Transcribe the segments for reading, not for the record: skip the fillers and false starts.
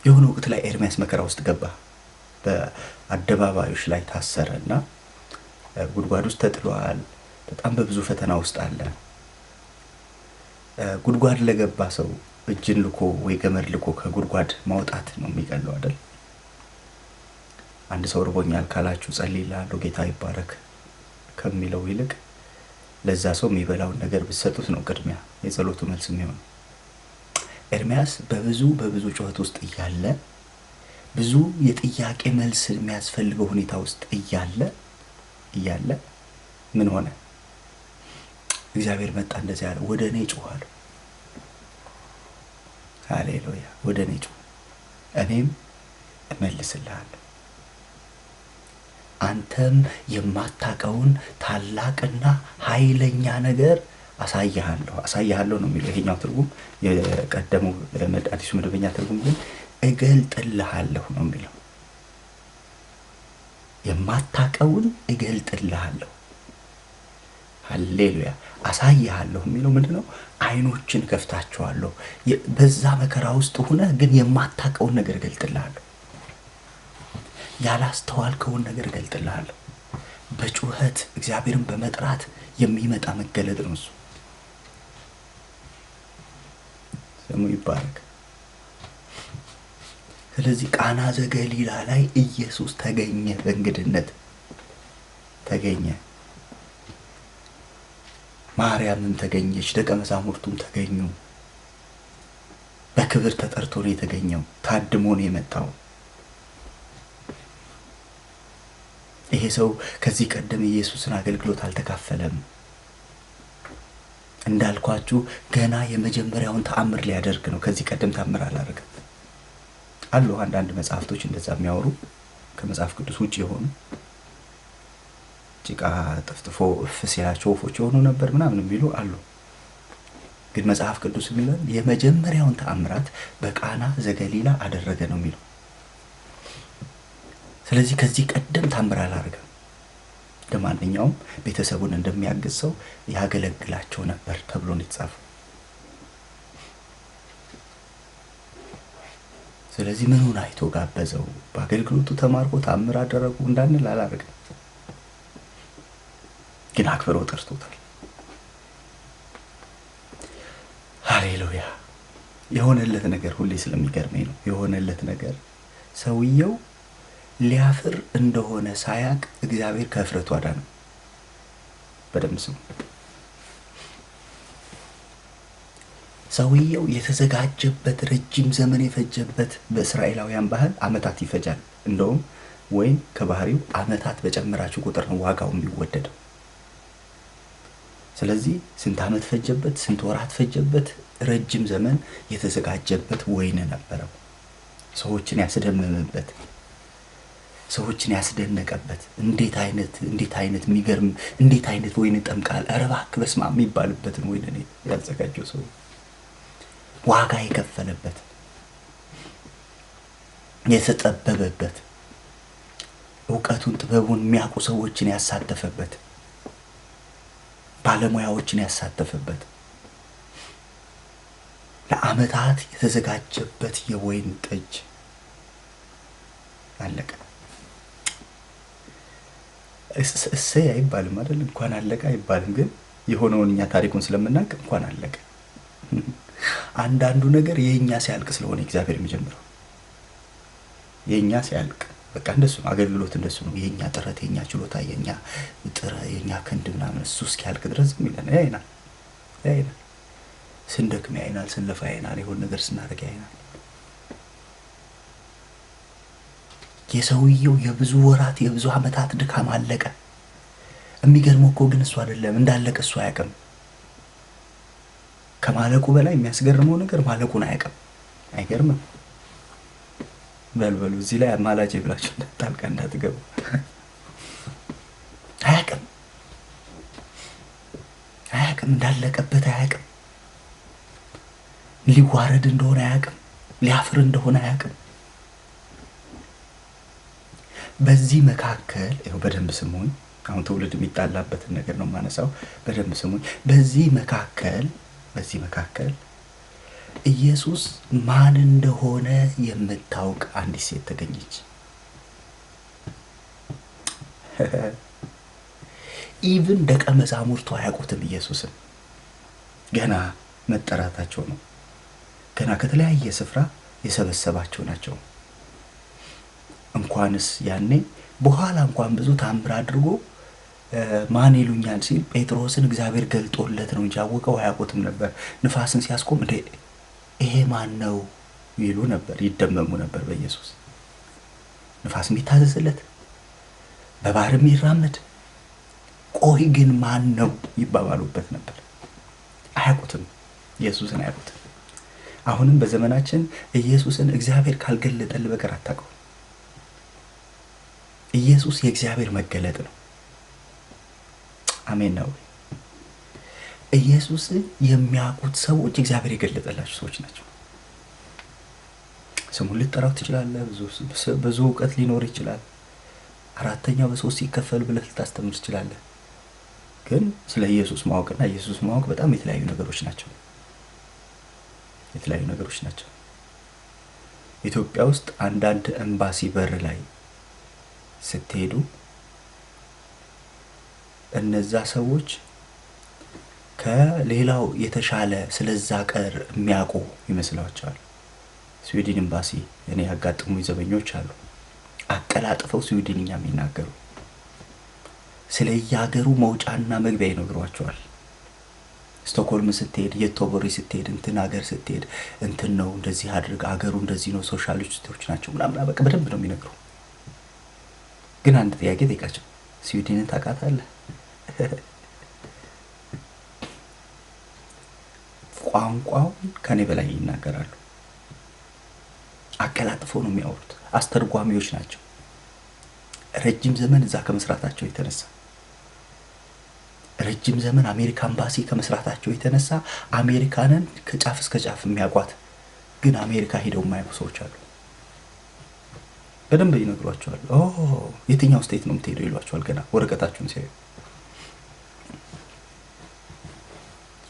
የሆነ ወቅት ላይ ኤርሚያስ መከራ ውስጥ ገባ። በአደባባዮች ላይ ታሰረና ጉድጓድ ውስጥ ተጥሏል። በጣም በብዙ ፈተና ውስጥ አለ። ጉድጓድ ለገባ ሰው እጅን ልኮ ወይ ገመድ ልኮ ከጉድጓድ ማውጣት ነው የሚቀለው አይደል? አንድ ሰው ርቦኛል ካላችሁ ጸልይላለሁ ጌታ ይባረክ ከሚለው ይልቅ ለዛ ሰው የሚበላውን ነገር ብትሰጡት ነው ቅድሚያ የጸሎቱ መልስ የሚሆነው። ኤርሚያስ በብዙ ጩኸት ውስጥ እያለ ብዙ የጥያቄ መልስ የሚያስፈልገው ሁኔታ ውስጥ እያለ ምን ሆነ? እግዚአብሔር መጣ። እንደዚህ ያለ ወደኔ ጮኻል። ሃሌሉያ! ወደኔ ጮህ እኔም እመልስልሃለሁ። አንተም የማታውቀውን ታላቅና ኃይለኛ ነገር አሳያለሁ ነው የሚለው ይሄኛው ትርጉም። የቀደመው አዲሱ መደበኛ ትርጉም ግን እገልጥልሃለሁ ነው የሚለው። የማታውቀውን እገልጥልሃለሁ። ሃሌሉያ! አሳያለሁ የሚለው ምንድነው? አይኖችን ከፍታቸዋለሁ። በዛ መከራ ውስጥ ሆነ ግን የማታውቀውን ነገር እገልጥልሃለሁ። ያላስተዋልከውን ነገር እገልጥልሃለሁ። በጩኸት እግዚአብሔርን በመጥራት የሚመጣ መገለጥ ነው እሱ። ስሙ ይባረክ። ስለዚህ ቃና ዘገሊላ ላይ ኢየሱስ ተገኘ፣ በእንግድነት ተገኘ። ማርያምም ተገኘች፣ ደቀ መዛሙርቱም ተገኙ። በክብር ተጠርቶ ነው የተገኘው፣ ታድሞ ነው የመጣው። ይሄ ሰው ከዚህ ቀደም ኢየሱስን አገልግሎት አልተካፈለም። እንዳልኳችሁ ገና የመጀመሪያውን ተአምር ሊያደርግ ነው። ከዚህ ቀደም ተአምር አላደረገም። አሉ አንዳንድ መጽሐፍቶች እንደዛ የሚያወሩ ከመጽሐፍ ቅዱስ ውጪ የሆኑ ጭቃ ጥፍጥፎ ሲላቸው ወፎች የሆኑ ነበር ምናምን የሚሉ አሉ። ግን መጽሐፍ ቅዱስ የሚለው የመጀመሪያውን ተአምራት በቃና ዘገሊላ አደረገ ነው የሚለው። ስለዚህ ከዚህ ቀደም ተአምር አላደረገም። ለማንኛውም ቤተሰቡን እንደሚያግዝ ሰው ያገለግላቸው ነበር ተብሎ ነው የተጻፈው። ስለዚህ ምኑን አይቶ ጋበዘው? በአገልግሎቱ ተማርኮ ተአምር አደረጉ እንዳንል አላደረገም። ግን አክብሮ ጠርቶታል። ሃሌሉያ! የሆነለት ነገር ሁሌ ስለሚገርመኝ ነው። የሆነለት ነገር ሰውየው ሊያፍር እንደሆነ ሳያቅ እግዚአብሔር ከእፍረቱ አዳነው። በደምብ ስሙ። ሰውየው የተዘጋጀበት ረጅም ዘመን የፈጀበት በእስራኤላውያን ባህል አመታት ይፈጃል። እንደውም ወይም ከባህሪው አመታት በጨመራችሁ ቁጥር ነው ዋጋው የሚወደደው። ስለዚህ ስንት አመት ፈጀበት? ስንት ወራት ፈጀበት? ረጅም ዘመን የተዘጋጀበት ወይን ነበረው። ሰዎችን ያስደመመበት፣ ሰዎችን ያስደነቀበት። እንዴት አይነት የሚገርም እንዴት አይነት ወይን ጠምቃል! ኧረ እባክህ በስመ አብ የሚባልበትን ወይን ነው ያዘጋጀው ሰው። ዋጋ የከፈለበት፣ የተጠበበበት፣ ዕውቀቱን ጥበቡን የሚያውቁ ሰዎችን ያሳተፈበት፣ ባለሙያዎችን ያሳተፈበት፣ ለአመታት የተዘጋጀበት የወይን ጠጅ አለቀ። እሰይ አይባልም አይደል? እንኳን አለቀ አይባልም። ግን የሆነውን እኛ ታሪኩን ስለምናውቅ እንኳን አለቀ። አንዳንዱ ነገር የኛ ሲያልቅ ስለሆነ እግዚአብሔር የሚጀምረው የኛ ሲያልቅ በቃ እንደሱ ነው። አገልግሎት እንደሱ ነው። የኛ ጥረት፣ የኛ ችሎታ፣ የኛ ክንድ ምናምን እሱ እስኪያልቅ ድረስ የሚለን ያይናል። ስንደክም ያይናል፣ ስንለፋ ያይናል፣ የሆነ ነገር ስናደርግ ያይናል። የሰውየው የብዙ ወራት የብዙ አመታት ድካም አለቀ። የሚገርመው እኮ ግን እሱ አይደለም እንዳለቀ እሱ አያውቅም። ከማለቁ በላይ የሚያስገርመው ነገር ማለቁን አያውቅም። አይገርምም? በልበሉ እዚህ ላይ አማላጭ ብላችሁ ጣልቃ እንዳትገቡ። አያውቅም እንዳለቀበት አያውቅም። ሊዋረድ እንደሆነ አያውቅም። ሊያፍር እንደሆነ አያውቅም። በዚህ መካከል ይሄው በደንብ ስሙኝ። አሁን ትውልድ የሚጣላበትን ነገር ነው ማነሳው። በደንብ ስሙኝ። በዚህ መካከል ኢየሱስ ማን እንደሆነ የምታውቅ አንዲት ሴት ተገኘች። ኢቭን ደቀ መዛሙርቱ አያውቁትም ኢየሱስን። ገና መጠራታቸው ነው። ገና ከተለያየ ስፍራ የሰበሰባቸው ናቸው። እንኳንስ ያኔ በኋላ እንኳን ብዙ ታምር አድርጎ ማን ይሉኛል ሲል ጴጥሮስን እግዚአብሔር ገልጦለት ነው እንጂ አወቀው አያውቁትም ነበር። ንፋስን ሲያስቆም እንደ ይሄ ማን ነው ይሉ ነበር፣ ይደመሙ ነበር በኢየሱስ። ንፋስ የሚታዘዝለት በባህር የሚራመድ ቆይ ግን ማን ነው ይባባሉበት ነበር። አያውቁትም፣ ኢየሱስን አያውቁትም። አሁንም በዘመናችን ኢየሱስን እግዚአብሔር ካልገለጠልህ በቀር አታውቀው። ኢየሱስ የእግዚአብሔር መገለጥ ነው። አሜን ነው። ኢየሱስን የሚያውቁት ሰዎች እግዚአብሔር የገለጠላቸው ሰዎች ናቸው። ስሙን ልትጠራው ትችላለህ። ብዙ እውቀት ሊኖር ይችላል። አራተኛው በሶስት ሲከፈል ብለህ ልታስተምር ትችላለህ። ግን ስለ ኢየሱስ ማወቅና ኢየሱስ ማወቅ በጣም የተለያዩ ነገሮች ናቸው። የተለያዩ ነገሮች ናቸው። ኢትዮጵያ ውስጥ አንዳንድ ኤምባሲ በር ላይ ስትሄዱ እነዛ ሰዎች ከሌላው የተሻለ ስለዛ ቀር የሚያውቁ ይመስላቸዋል። ስዊድን ኤምባሲ እኔ ያጋጥሙኝ ዘበኞች አሉ። አቀላጥፈው ስዊድንኛ የሚናገሩ ስለ ያገሩ መውጫና መግቢያ ይነግሯቸዋል። ስቶክሆልም ስትሄድ፣ የቶቦሪ ስትሄድ፣ እንትን ሀገር ስትሄድ እንትን ነው እንደዚህ አድርግ፣ አገሩ እንደዚህ ነው፣ ሶሻሊስቶች ናቸው ምናምን በቃ በደንብ ነው የሚነግሩ። ግን አንድ ጥያቄ ጠይቃቸው፣ ስዊድንን ታውቃታለህ? ቋንቋውን ከኔ በላይ ይናገራሉ። አቀላጥፈው ነው የሚያወሩት። አስተርጓሚዎች ናቸው። ረጅም ዘመን እዛ ከመስራታቸው የተነሳ ረጅም ዘመን አሜሪካ ኤምባሲ ከመስራታቸው የተነሳ አሜሪካንን ከጫፍ እስከ ጫፍ የሚያውቋት ግን አሜሪካ ሄደው የማያውቁ ሰዎች አሉ። በደንብ ይነግሯቸዋል። የትኛው ስቴት ነው የምትሄደው ይሏቸዋል። ገና ወረቀታችሁን ሲያዩ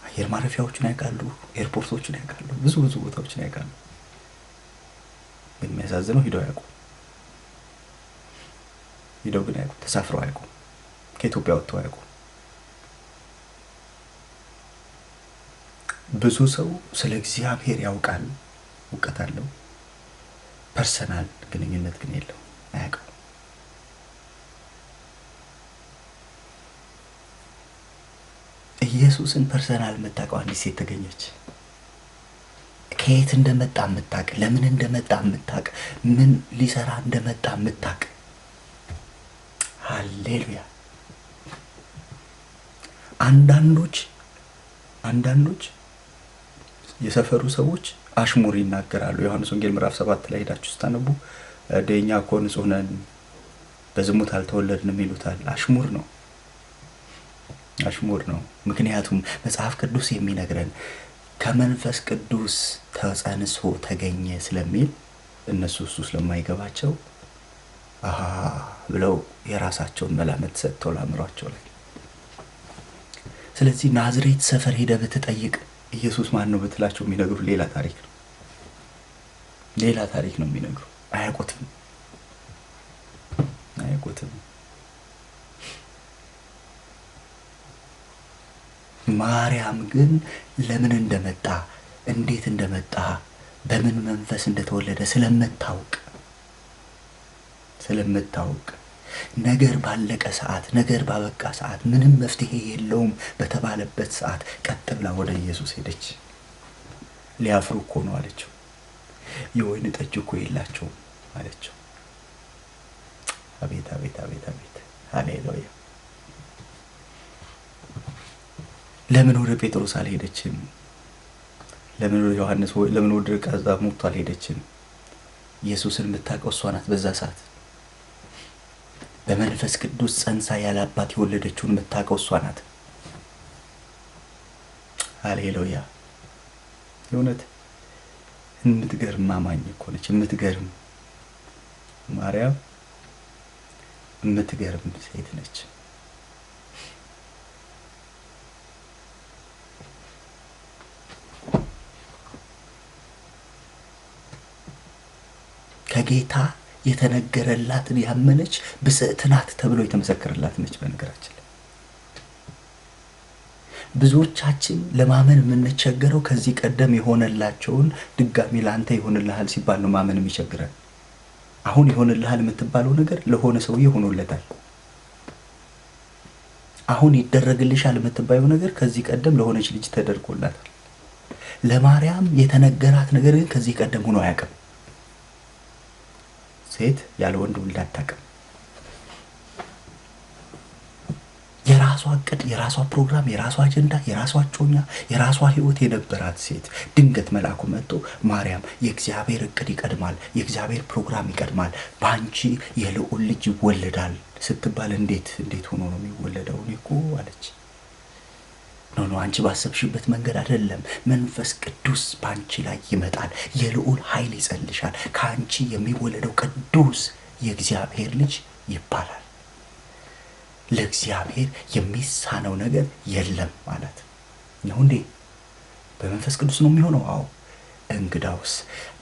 አየር ማረፊያዎችን ያውቃሉ፣ ኤርፖርቶችን ያውቃሉ፣ ብዙ ቦታዎችን ያውቃሉ። ግን የሚያሳዝነው ሄደው ያውቁ ግን ያውቁ ተሳፍረው ያውቁ ከኢትዮጵያ ወጥተው ያውቁ። ብዙ ሰው ስለ እግዚአብሔር ያውቃል፣ እውቀት አለው፣ ፐርሰናል ግንኙነት ግን የለው፣ አያውቅም። ኢየሱስን ፐርሰናል የምታውቀው አንዲት ሴት ተገኘች። ከየት እንደመጣ የምታውቅ፣ ለምን እንደመጣ የምታውቅ፣ ምን ሊሰራ እንደመጣ የምታውቅ። ሃሌሉያ። አንዳንዶች የሰፈሩ ሰዎች አሽሙር ይናገራሉ። ዮሐንስ ወንጌል ምዕራፍ 7 ላይ ሄዳችሁ ስታነቡ ደኛ እኮ ንጹህ ነን በዝሙት አልተወለድንም ይሉታል። አሽሙር ነው። ምክንያቱም መጽሐፍ ቅዱስ የሚነግረን ከመንፈስ ቅዱስ ተጸንሶ ተገኘ ስለሚል እነሱ እሱ ስለማይገባቸው ብለው የራሳቸውን መላምት ሰጥተው ላምሯቸው ላይ። ስለዚህ ናዝሬት ሰፈር ሄደህ ብትጠይቅ ኢየሱስ ማን ነው ብትላቸው የሚነግሩ ሌላ ታሪክ ነው የሚነግሩ። አያውቁትም። ማርያም ግን ለምን እንደመጣ፣ እንዴት እንደመጣ፣ በምን መንፈስ እንደተወለደ ስለምታውቅ ነገር ባለቀ ሰዓት፣ ነገር ባበቃ ሰዓት፣ ምንም መፍትሄ የለውም በተባለበት ሰዓት ቀጥ ብላ ወደ ኢየሱስ ሄደች። ሊያፍሩ እኮ ነው አለችው። የወይን ጠጅ እኮ የላቸውም አለችው። አቤት! ሃሌሉያ! ለምን ወደ ጴጥሮስ አልሄደችም? ለምን ወደ ዮሐንስ ለምን ወደ ደቀ መዛሙርቱ አልሄደችም? ኢየሱስን የምታውቀው እሷ ናት። በዛ ሰዓት በመንፈስ ቅዱስ ጸንሳ ያለ አባት የወለደችውን የምታውቀው እሷ ናት። ሃሌሉያ! የእውነት የምትገርም አማኝ እኮ ነች። የምትገርም ማርያም የምትገርም ሴት ነች። ከጌታ የተነገረላትን ያመነች ብፅዕት ናት ተብሎ የተመሰከረላት ነች። በነገራችን ላይ ብዙዎቻችን ለማመን የምንቸገረው ከዚህ ቀደም የሆነላቸውን ድጋሚ ላንተ ይሆንልሃል ሲባል ነው ማመን የሚቸግረን። አሁን ይሆንልሃል የምትባለው ነገር ለሆነ ሰውዬ ሆኖለታል። አሁን ይደረግልሻል የምትባየው ነገር ከዚህ ቀደም ለሆነች ልጅ ተደርጎላታል። ለማርያም የተነገራት ነገር ግን ከዚህ ቀደም ሆኖ አያውቅም። ሴት ያለ ወንድ ወልዳ አታውቅም። የራሷ እቅድ፣ የራሷ ፕሮግራም፣ የራሷ አጀንዳ፣ የራሷ ጮኛ፣ የራሷ ህይወት የነበራት ሴት ድንገት መልአኩ መጥቶ ማርያም የእግዚአብሔር እቅድ ይቀድማል፣ የእግዚአብሔር ፕሮግራም ይቀድማል፣ በአንቺ የልዑል ልጅ ይወለዳል ስትባል እንዴት ሆኖ ነው የሚወለደው? እኔ እኮ አለች። ኖ አንቺ ባሰብሽበት መንገድ አይደለም። መንፈስ ቅዱስ በአንቺ ላይ ይመጣል፣ የልዑል ኃይል ይጸልሻል፣ ከአንቺ የሚወለደው ቅዱስ የእግዚአብሔር ልጅ ይባላል። ለእግዚአብሔር የሚሳነው ነገር የለም ማለት ነው እንዴ? በመንፈስ ቅዱስ ነው የሚሆነው? አዎ። እንግዳውስ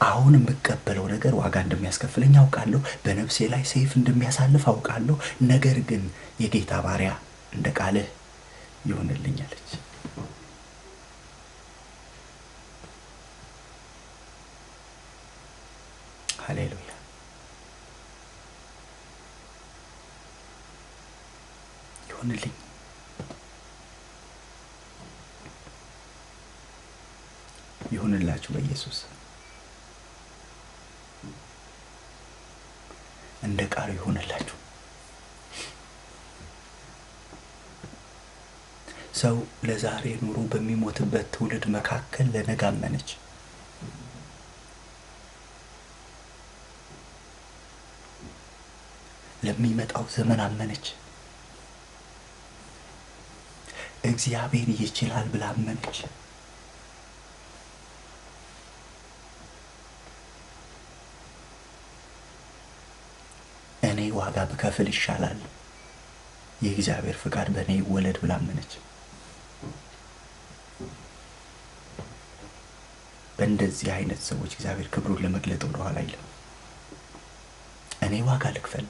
አሁን የምቀበለው ነገር ዋጋ እንደሚያስከፍለኝ አውቃለሁ፣ በነፍሴ ላይ ሰይፍ እንደሚያሳልፍ አውቃለሁ። ነገር ግን የጌታ ባሪያ እንደ ቃልህ ይሆንልኝ አለች። ሃሌሉያ። ይሆንልኝ። ይሆንላችሁ በኢየሱስ እንደ ቃሉ ይሆንላችሁ። ሰው ለዛሬ ኑሮ በሚሞትበት ትውልድ መካከል ለነገ አመነች። ለሚመጣው ዘመን አመነች። እግዚአብሔር ይችላል ብላ አመነች። እኔ ዋጋ ብከፍል ይሻላል፣ የእግዚአብሔር ፍቃድ በእኔ ይወለድ ብላ አመነች። በእንደዚህ አይነት ሰዎች እግዚአብሔር ክብሩን ለመግለጥ ወደ ኋላ አይልም። እኔ ዋጋ ልክፈል፣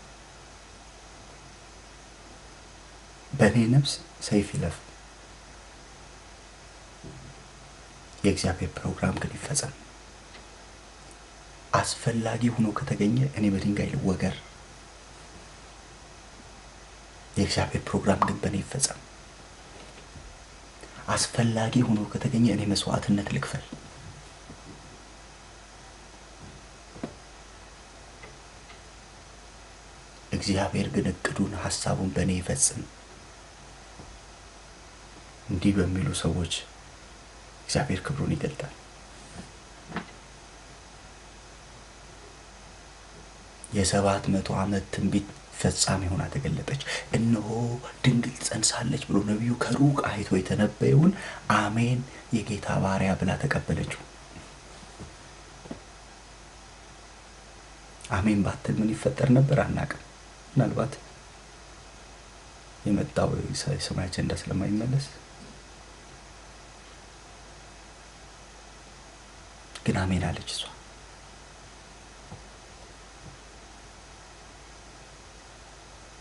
በእኔ ነፍስ ሰይፍ ይለፍ፣ የእግዚአብሔር ፕሮግራም ግን ይፈጸም። አስፈላጊ ሆኖ ከተገኘ እኔ በድንጋይ ልወገር፣ የእግዚአብሔር ፕሮግራም ግን በእኔ ይፈጸም። አስፈላጊ ሆኖ ከተገኘ እኔ መስዋዕትነት ልክፈል። እግዚአብሔር ግን እቅዱን ሐሳቡን በእኔ ይፈጽም። እንዲህ በሚሉ ሰዎች እግዚአብሔር ክብሩን ይገልጣል። የ700 ዓመት ትንቢት ፈጻሚ ሆና ተገለጠች። እነሆ ድንግል ጸንሳለች ብሎ ነቢዩ ከሩቅ አይቶ የተነበየውን አሜን የጌታ ባሪያ ብላ ተቀበለችው። አሜን ባትል ምን ይፈጠር ነበር አናውቅም። ምናልባት የመጣው የሰማይ አጀንዳ ስለማይመለስ ግን አሜን አለች። እሷ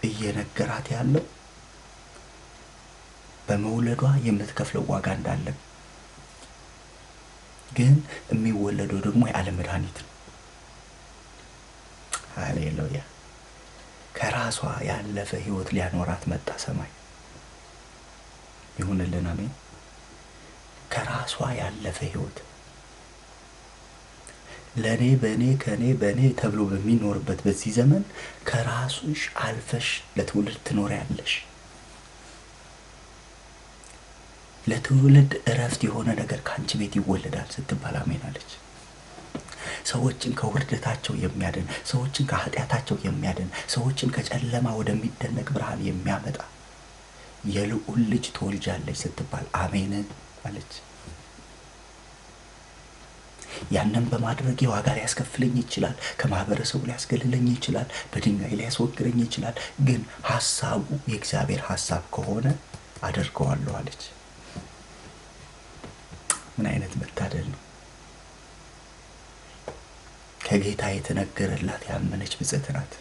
እየነገራት ያለው በመውለዷ የምትከፍለው ዋጋ እንዳለ፣ ግን የሚወለደው ደግሞ የዓለም መድኃኒት ነው። ሃሌሉያ። ከራሷ ያለፈ ህይወት ሊያኖራት መጣ ሰማይ። ይሁንልን አሜን። ከራሷ ያለፈ ህይወት ለኔ በኔ ከኔ በኔ ተብሎ በሚኖርበት በዚህ ዘመን ከራስሽ አልፈሽ ለትውልድ ትኖሪያለሽ። ለትውልድ እረፍት የሆነ ነገር ካንቺ ቤት ይወለዳል ስትባል አሜን አለች። ሰዎችን ከውርደታቸው የሚያድን፣ ሰዎችን ከኃጢአታቸው የሚያድን፣ ሰዎችን ከጨለማ ወደሚደነቅ ብርሃን የሚያመጣ የልዑል ልጅ ትወልጃለች ስትባል አሜን አለች። ያንን በማድረግ ዋጋ ሊያስከፍለኝ ይችላል፣ ከማህበረሰቡ ሊያስገልለኝ ይችላል፣ በድንጋይ ሊያስወግረኝ ይችላል፣ ግን ሐሳቡ የእግዚአብሔር ሐሳብ ከሆነ አደርገዋለሁ አለች። ምን አይነት መታደል ነው! ከጌታ የተነገረላት ያመነች ብፅዕት ናት።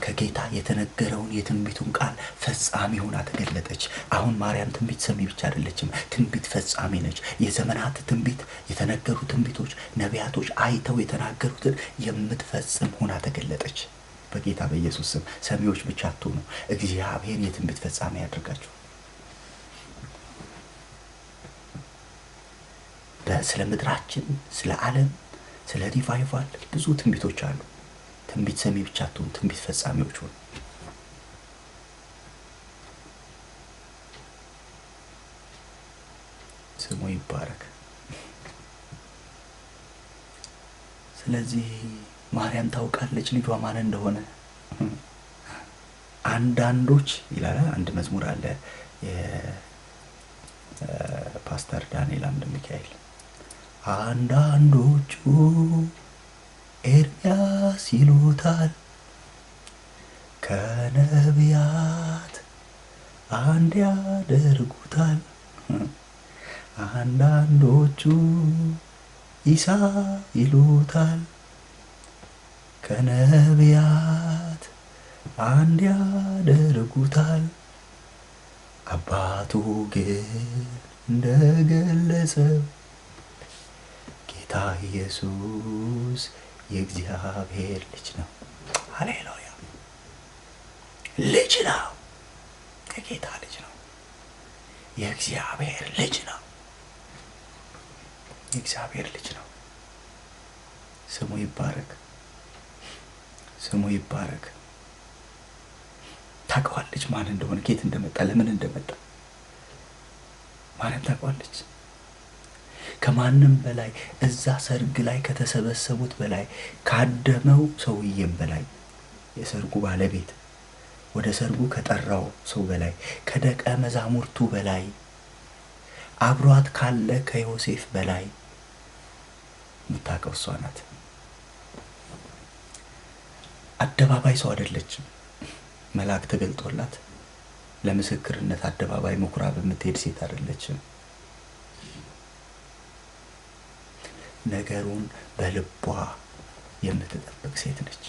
ከጌታ የተነገረውን የትንቢቱን ቃል ፈጻሚ ሆና ተገለጠች። አሁን ማርያም ትንቢት ሰሚ ብቻ አይደለችም፣ ትንቢት ፈጻሚ ነች። የዘመናት ትንቢት፣ የተነገሩ ትንቢቶች፣ ነቢያቶች አይተው የተናገሩትን የምትፈጽም ሆና ተገለጠች። በጌታ በኢየሱስ ስም ሰሚዎች ብቻ አትሁኑ። እግዚአብሔር የትንቢት ፈጻሚ ያድርጋችሁ። ስለ ምድራችን፣ ስለ ዓለም፣ ስለ ሪቫይቫል ብዙ ትንቢቶች አሉ። ትንቢት ሰሚ ብቻ አትሁኑ፣ ትንቢት ፈጻሚዎች ሁኑ። ስሙ ይባረክ። ስለዚህ ማርያም ታውቃለች ልጇ ማን እንደሆነ። አንዳንዶች ይላል አንድ መዝሙር አለ የፓስተር ዳንኤል አምደ ሚካኤል፣ አንዳንዶቹ ኤርምያስ ይሉታል፣ ከነቢያት አንድ ያደርጉታል፣ አንዳንዶቹ ኢሳ ይሉታል፣ ከነቢያት አንድ ያደርጉታል፣ አባቱ ግን እንደገለጸው ጌታ ኢየሱስ የእግዚአብሔር ልጅ ነው። ሃሌሉያ! ልጅ ነው፣ የጌታ ልጅ ነው፣ የእግዚአብሔር ልጅ ነው፣ የእግዚአብሔር ልጅ ነው። ስሙ ይባረክ፣ ስሙ ይባረክ። ታውቀዋለች ማን እንደሆነ፣ ከየት እንደመጣ፣ ለምን እንደመጣ ማርያም ታውቀዋለች። ከማንም በላይ እዛ ሰርግ ላይ ከተሰበሰቡት በላይ ካደመው ሰውዬም በላይ የሰርጉ ባለቤት ወደ ሰርጉ ከጠራው ሰው በላይ ከደቀ መዛሙርቱ በላይ አብሯት ካለ ከዮሴፍ በላይ የምታውቀው እሷ ናት። አደባባይ ሰው አይደለችም። መልአክ ተገልጦላት ለምስክርነት አደባባይ ምኩራብ የምትሄድ ሴት አይደለችም። ነገሩን በልቧ የምትጠብቅ ሴት ነች።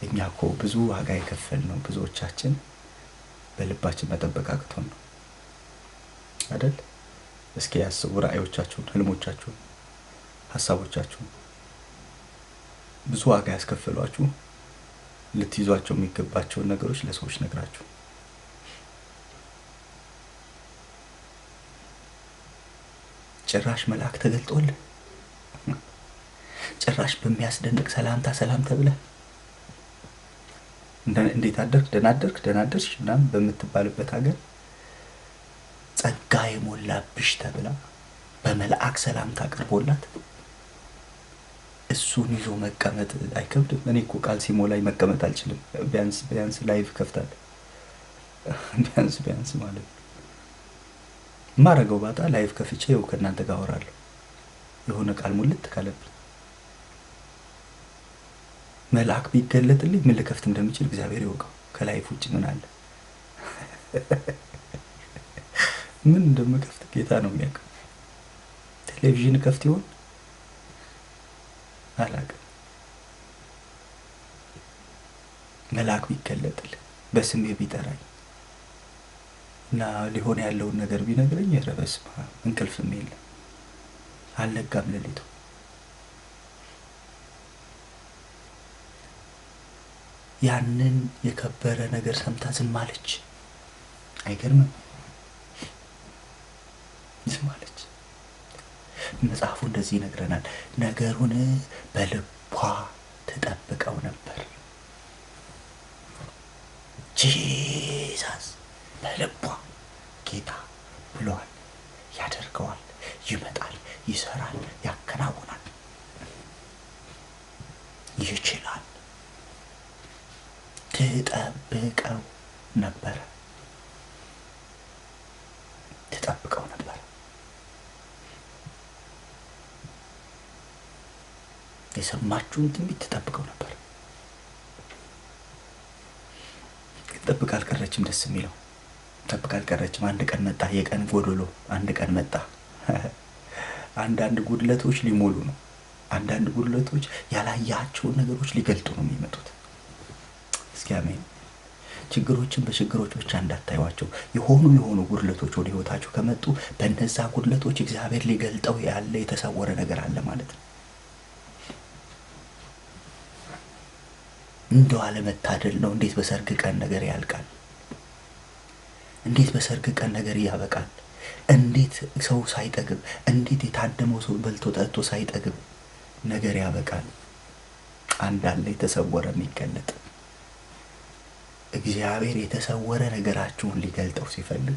እኛ እኮ ብዙ ዋጋ የከፈልነው ብዙዎቻችን በልባችን መጠበቅ አቅቶን ነው አይደል? እስኪ ያስቡ ራእዮቻችሁን፣ ህልሞቻችሁን፣ ሐሳቦቻችሁን ብዙ ዋጋ ያስከፈሏችሁ ልትይዟቸው የሚገባቸውን ነገሮች ለሰዎች ነግራችሁ ጭራሽ መልአክ ተገልጦልህ ጭራሽ በሚያስደንቅ ሰላምታ ሰላም ተብለህ እንዴት አደርክ፣ ደህና አደርክ፣ ደህና አደርሽ ምናምን በምትባልበት ሀገር ጸጋ የሞላብሽ ተብላ በመልአክ ሰላምታ አቅርቦላት እሱን ይዞ መቀመጥ አይከብድም? እኔ እኮ ቃል ሲሞላኝ መቀመጥ አልችልም። ቢያንስ ላይቭ ከፍታለሁ። ቢያንስ ማለት ማረገው ባጣ ላይቭ ከፍቼ ይኸው ከእናንተ ጋር አወራለሁ። የሆነ ቃል ሙልት ካለብኝ መልአክ ቢገለጥልኝ ምን ልከፍት እንደምችል እግዚአብሔር ይወቀው። ከላይቭ ውጭ ምን አለ? ምን እንደምከፍት ጌታ ነው የሚያውቀው። ቴሌቪዥን ከፍት ይሆን አላውቅም። መልአክ ቢገለጥልኝ በስሜ ቢጠራኝ እና ሊሆን ያለውን ነገር ቢነግረኝ በስመ አብ እንቅልፍም የለም፣ አልነጋም ሌሊቱ። ያንን የከበረ ነገር ሰምታ ዝም አለች። አይገርምም? ዝም አለች። መጽሐፉ እንደዚህ ይነግረናል። ነገሩን በልቧ ተጠብቀው ነበር። ጂዛስ በልቧ ጌታ ብሏል፣ ያደርገዋል፣ ይመጣል፣ ይሰራል፣ ያከናውናል፣ ይችላል። ተጠብቀው ነበር፣ ተጠብቀው ነበር። የሰማችሁን ትንቢት ተጠብቀው ነበር። ተጠብቃ አልቀረችም። ደስ የሚለው ተጠብቃ አልቀረችም። አንድ ቀን መጣ፣ የቀን ጎዶሎ አንድ ቀን መጣ። አንዳንድ ጉድለቶች ሊሞሉ ነው። አንዳንድ ጉድለቶች ያላያቸውን ነገሮች ሊገልጡ ነው የሚመጡት። እስኪ አሜን። ችግሮችን በችግሮች ብቻ እንዳታዩዋቸው። የሆኑ ጉድለቶች ወደ ህይወታችሁ ከመጡ በእነዛ ጉድለቶች እግዚአብሔር ሊገልጠው ያለ የተሰወረ ነገር አለ ማለት ነው። እንደው አለመታደል ነው። እንዴት በሰርግ ቀን ነገር ያልቃል? እንዴት በሰርግ ቀን ነገር ያበቃል? እንዴት ሰው ሳይጠግብ፣ እንዴት የታደመው ሰው በልቶ ጠጥቶ ሳይጠግብ ነገር ያበቃል? አንዳንዴ የተሰወረ የሚገለጥ እግዚአብሔር የተሰወረ ነገራችሁን ሊገልጠው ሲፈልግ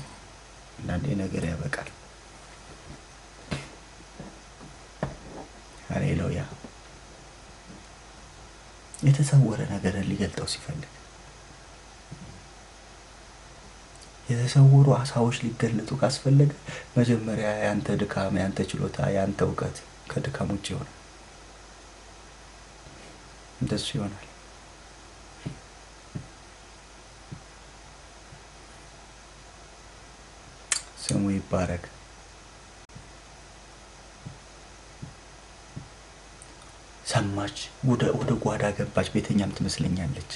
አንዳንዴ ነገር ያበቃል። ሃሌሉያ። የተሰወረ ነገርን ሊገልጠው ሲፈልግ የተሰወሩ አሳዎች ሊገለጡ ካስፈለገ መጀመሪያ ያንተ ድካም፣ ያንተ ችሎታ፣ ያንተ ዕውቀት ከድካም ውጭ ይሆናል። እንደሱ ይሆናል። ስሙ ይባረክ። ሰማች፣ ወደ ጓዳ ገባች። ቤተኛም ትመስለኛለች።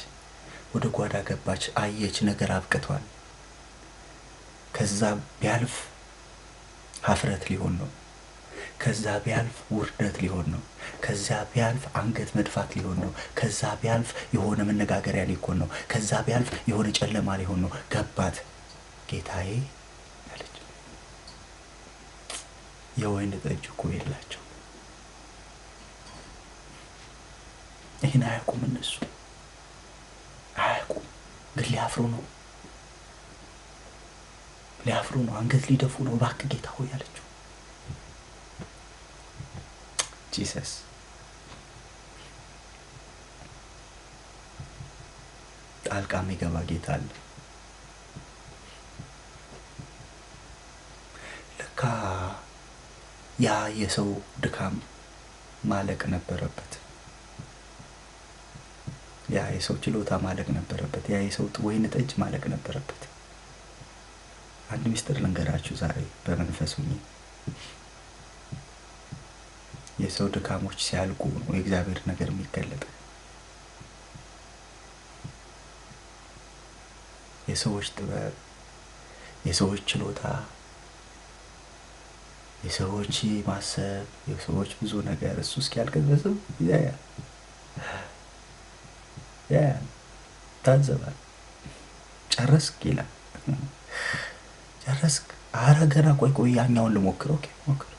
ወደ ጓዳ ገባች፣ አየች፣ ነገር አብቅቷል። ከዛ ቢያልፍ ሀፍረት ሊሆን ነው። ከዛ ቢያልፍ ውርደት ሊሆን ነው። ከዛ ቢያልፍ አንገት መድፋት ሊሆን ነው። ከዛ ቢያልፍ የሆነ መነጋገሪያ ሊሆን ነው። ከዛ ቢያልፍ የሆነ ጨለማ ሊሆን ነው። ገባት። ጌታዬ አለች። የወይን ጠጅ እኮ የላቸው። ይህን አያውቁም እነሱ አያውቁም። ግን ሊያፍሩ ነው፣ ሊያፍሩ ነው፣ አንገት ሊደፉ ነው። እባክህ ጌታ ሆይ አለችው። ጂሰስ ጣልቃ የሚገባ ጌታ አለ። ለካ ያ የሰው ድካም ማለቅ ነበረበት። ያ የሰው ችሎታ ማለቅ ነበረበት። ያ የሰው ወይን ጠጅ ማለቅ ነበረበት። አንድ ሚስጥር ልንገራችሁ ዛሬ በመንፈስ ሆኜ። የሰው ድካሞች ሲያልቁ ነው የእግዚአብሔር ነገር የሚገለጥ። የሰዎች ጥበብ፣ የሰዎች ችሎታ፣ የሰዎች ማሰብ፣ የሰዎች ብዙ ነገር እሱ እስኪያልቅ ድረስ ያ ታዘባል። ጨረስክ ይላል። ጨረስክ? ኧረ ገና ቆይ ያኛውን ልሞክረው። ኦኬ ሞክር።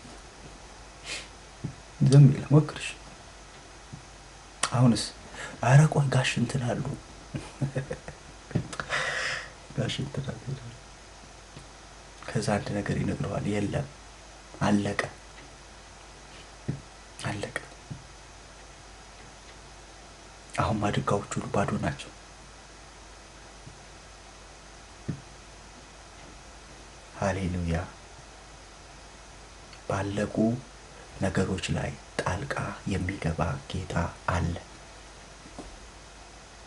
ዝም ይላል። ሞክርሽ። አሁንስ ኧረ ቆይ ጋሽ እንትን አሉ። ጋሽ እንትን አሉ። ከዛ አንድ ነገር ይነግረዋል። የለም አለቀ። አሁን ማድጋዎቹ ሁሉ ባዶ ናቸው። ሃሌሉያ። ባለቁ ነገሮች ላይ ጣልቃ የሚገባ ጌታ አለ።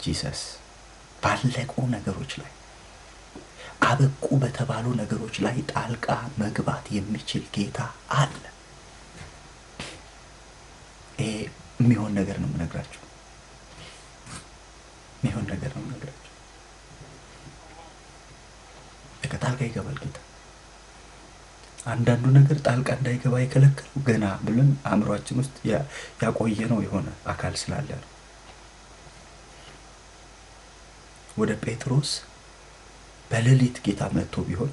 ጂሰስ ባለቁ ነገሮች ላይ፣ አበቁ በተባሉ ነገሮች ላይ ጣልቃ መግባት የሚችል ጌታ አለ። ይሄ የሚሆን ነገር ነው የምነግራችሁ። የሚሆን ነገር ነው የምነግራችሁ። ጣልቃ ይገባል ጌታ። አንዳንዱ ነገር ጣልቃ እንዳይገባ የከለከለው ገና ብለን አእምሯችን ውስጥ ያቆየ ነው የሆነ አካል ስላለ ነው። ወደ ጴጥሮስ በሌሊት ጌታ መጥቶ ቢሆን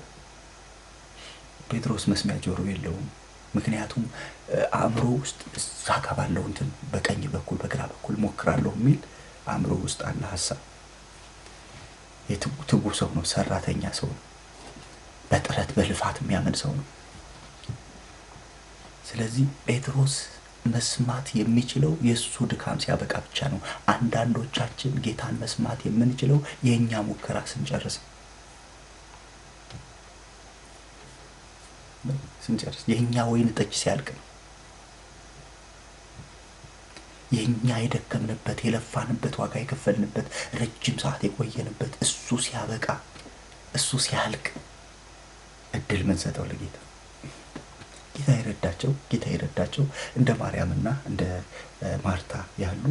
ጴጥሮስ መስሚያ ጆሮ የለውም። ምክንያቱም አእምሮ ውስጥ ሳካባለው እንትን በቀኝ በኩል በግራ በኩል ሞክራለሁ የሚል አእምሮ ውስጥ አለ ሐሳብ። የትጉ ሰው ነው፣ ሰራተኛ ሰው ነው፣ በጥረት በልፋት የሚያምን ሰው ነው። ስለዚህ ጴጥሮስ መስማት የሚችለው የሱ ድካም ሲያበቃ ብቻ ነው። አንዳንዶቻችን ጌታን መስማት የምንችለው የኛ ሙከራ ስንጨርስ፣ የኛ ወይን ጠጅ ሲያልቅ ነው። የኛ የደከምንበት የለፋንበት ዋጋ የከፈልንበት ረጅም ሰዓት የቆየንበት እሱ ሲያበቃ እሱ ሲያልቅ እድል ምን ሰጠው ለጌታ። ጌታ ጌታ ይረዳቸው እንደ ማርያምና እንደ ማርታ ያሉ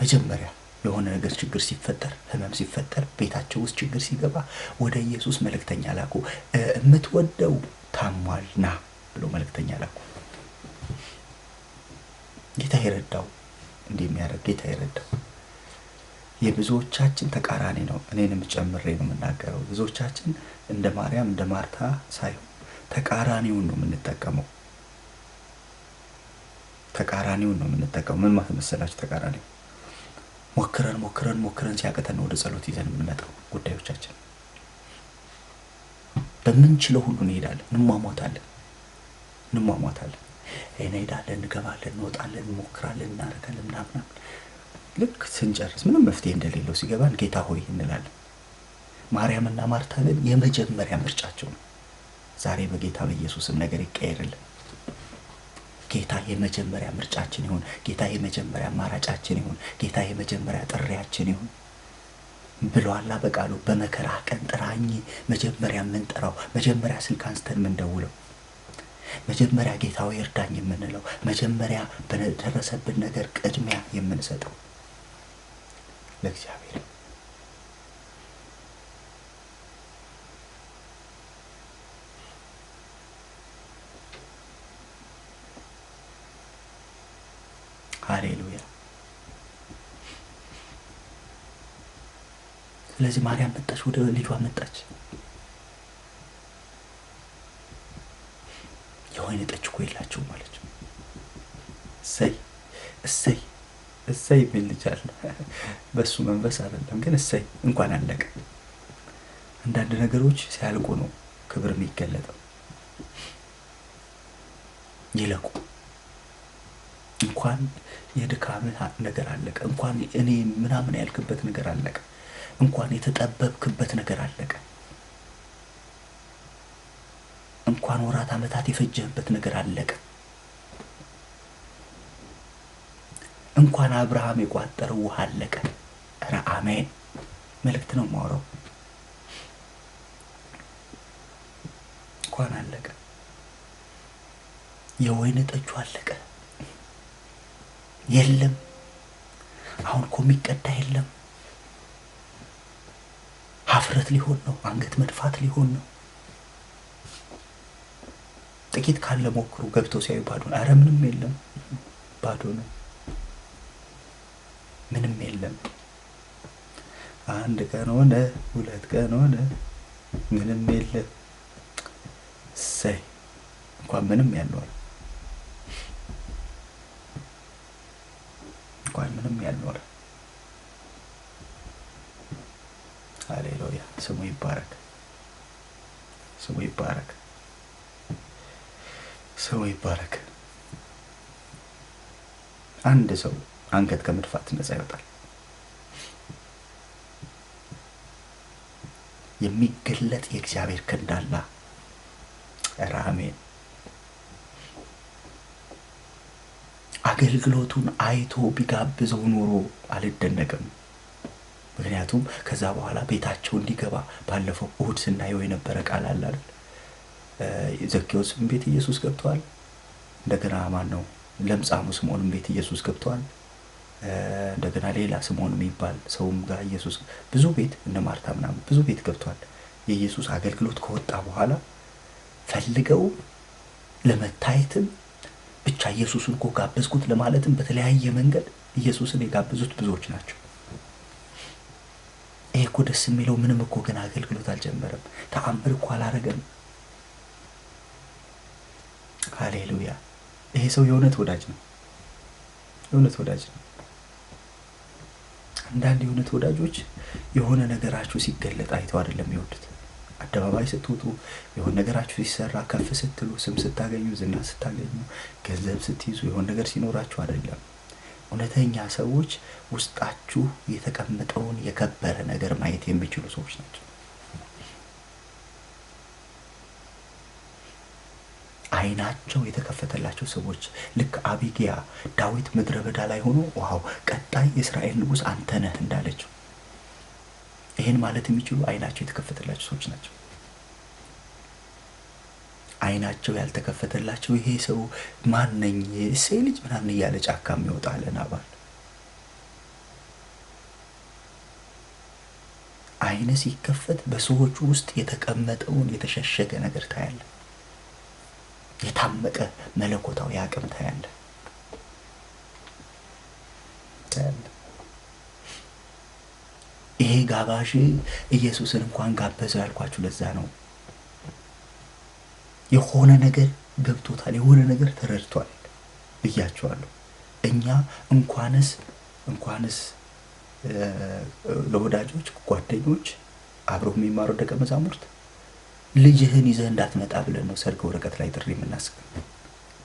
መጀመሪያ የሆነ ነገር ችግር ሲፈጠር ህመም ሲፈጠር ቤታቸው ውስጥ ችግር ሲገባ ወደ ኢየሱስ መልእክተኛ ላኩ። የምትወደው ታሟልና ብሎ መልእክተኛ ላኩ። ጌታ ይረዳው እንደሚያደርግ ጌታ ይረዳው። የብዙዎቻችን ተቃራኒ ነው። እኔንም ጨምሬ ነው የምናገረው። ብዙዎቻችን እንደ ማርያም እንደ ማርታ ሳይሆን ተቃራኒውን ነው የምንጠቀመው። ምን ማለት መሰላችሁ? ተቃራኒው ሞክረን ሲያቀተን ወደ ጸሎት ይዘን የምንመጣው ጉዳዮቻችን በምንችለው ሁሉ እንሄዳለን፣ እንሟሟታለን፣ እንሄዳለን፣ እንገባለን፣ እንወጣለን፣ እንሞክራለን፣ እናረጋለን ምናምን። ልክ ስንጨርስ ምንም መፍትሄ እንደሌለው ሲገባን ጌታ ሆይ እንላለን። ማርያምና ማርታ ግን የመጀመሪያ ምርጫቸው ነው። ዛሬ በጌታ በኢየሱስም ነገር ይቀየርልን። ጌታ የመጀመሪያ ምርጫችን ይሁን። ጌታ የመጀመሪያ አማራጫችን ይሁን። ጌታ የመጀመሪያ ጥሪያችን ይሁን ብሏላ በቃሉ። በመከራ ቀን ጥራኝ መጀመሪያ የምንጠራው፣ መጀመሪያ ስልክ አንስተን የምንደውለው፣ መጀመሪያ ጌታው ይርዳኝ የምንለው፣ መጀመሪያ በደረሰብን ነገር ቅድሚያ የምንሰጠው ለእግዚአብሔር። ሃሌሉያ። ስለዚህ ማርያም መጣች፣ ወደ ልጇ መጣች። የወይን ጠጅ እኮ የላቸውም ማለት ነው። እሰይ ምን ልጅ አለ። በሱ መንፈስ አይደለም ግን እሰይ እንኳን አለቀ። አንዳንድ ነገሮች ሲያልቁ ነው ክብር የሚገለጠው። ይለቁ። እንኳን የድካምህ ነገር አለቀ፣ እንኳን እኔ ምናምን ያልክበት ነገር አለቀ፣ እንኳን የተጠበብክበት ነገር አለቀ፣ እንኳን ወራት አመታት የፈጀህበት ነገር አለቀ፣ እንኳን አብርሃም የቋጠረው ውሃ አለቀ። ኧረ አሜን። መልእክት ነው የማወራው። እንኳን አለቀ። የወይን ጠጁ አለቀ። የለም አሁን እኮ የሚቀዳ የለም። ሀፍረት ሊሆን ነው፣ አንገት መድፋት ሊሆን ነው። ጥቂት ካለ ሞክሩ። ገብተው ሲያዩ ባዶ ነው። ኧረ ምንም የለም፣ ባዶ ነው፣ ምንም የለም። አንድ ቀን ሆነ፣ ሁለት ቀን ሆነ፣ ምንም የለም። እሰይ እንኳን ምንም ያልኖረ፣ እንኳን ምንም ያልኖረ። ሃሌሉያ። ስሙ ይባረክ፣ ስሙ ይባረክ፣ ስሙ ይባረክ። አንድ ሰው አንገት ከመድፋት ነፃ ይወጣል። የሚገለጥ የእግዚአብሔር ክንድ አለ። ኧረ አሜን። አገልግሎቱን አይቶ ቢጋብዘው ኖሮ አልደነቅም። ምክንያቱም ከዛ በኋላ ቤታቸው እንዲገባ ባለፈው እሁድ ስናየው የነበረ ቃል አለ አይደል? ዘኬዎስም ቤት ኢየሱስ ገብቷል። እንደገና ማን ነው ለምጻሙ ስምዖንም ቤት ኢየሱስ ገብቷል። እንደገና ሌላ ስምዖን የሚባል ሰውም ጋር ኢየሱስ ብዙ ቤት እነ ማርታ ምናምን ብዙ ቤት ገብቷል። የኢየሱስ አገልግሎት ከወጣ በኋላ ፈልገው ለመታየትም ብቻ ኢየሱስን እኮ ጋበዝኩት ለማለትም በተለያየ መንገድ ኢየሱስን የጋበዙት ብዙዎች ናቸው። ይሄ እኮ ደስ የሚለው ምንም እኮ ገና አገልግሎት አልጀመረም፣ ተአምር እኮ አላረገም። ሃሌሉያ። ይሄ ሰው የእውነት ወዳጅ ነው፣ የእውነት ወዳጅ ነው። አንዳንድ የእውነት ወዳጆች የሆነ ነገራችሁ ሲገለጥ አይተው አይደለም የሚወዱት። አደባባይ ስትወጡ የሆነ ነገራችሁ ሲሰራ፣ ከፍ ስትሉ፣ ስም ስታገኙ፣ ዝና ስታገኙ፣ ገንዘብ ስትይዙ፣ የሆነ ነገር ሲኖራችሁ አይደለም። እውነተኛ ሰዎች ውስጣችሁ የተቀመጠውን የከበረ ነገር ማየት የሚችሉ ሰዎች ናቸው። አይናቸው የተከፈተላቸው ሰዎች። ልክ አቢጊያ ዳዊት ምድረ በዳ ላይ ሆኖ ዋው ቀጣይ የእስራኤል ንጉስ አንተ ነህ እንዳለችው ይሄን ማለት የሚችሉ አይናቸው የተከፈተላቸው ሰዎች ናቸው። አይናቸው ያልተከፈተላቸው ይሄ ሰው ማን ነኝ የእሴይ ልጅ ምናምን እያለ ጫካ የሚወጣ አለ ናባል። አይነ ሲከፈት በሰዎቹ ውስጥ የተቀመጠውን የተሸሸገ ነገር ታያለ። የታመቀ መለኮታዊ አቅም ታያለ። ይሄ ጋባዥ ኢየሱስን እንኳን ጋበዘው ያልኳችሁ ለዛ ነው። የሆነ ነገር ገብቶታል፣ የሆነ ነገር ተረድቷል ብያችኋለሁ። እኛ እንኳንስ ለወዳጆች ጓደኞች አብረው የሚማሩ ደቀ መዛሙርት ልጅህን ይዘህ እንዳትመጣ ብለን ነው ሰርግ ወረቀት ላይ ጥሪ የምናስቀም።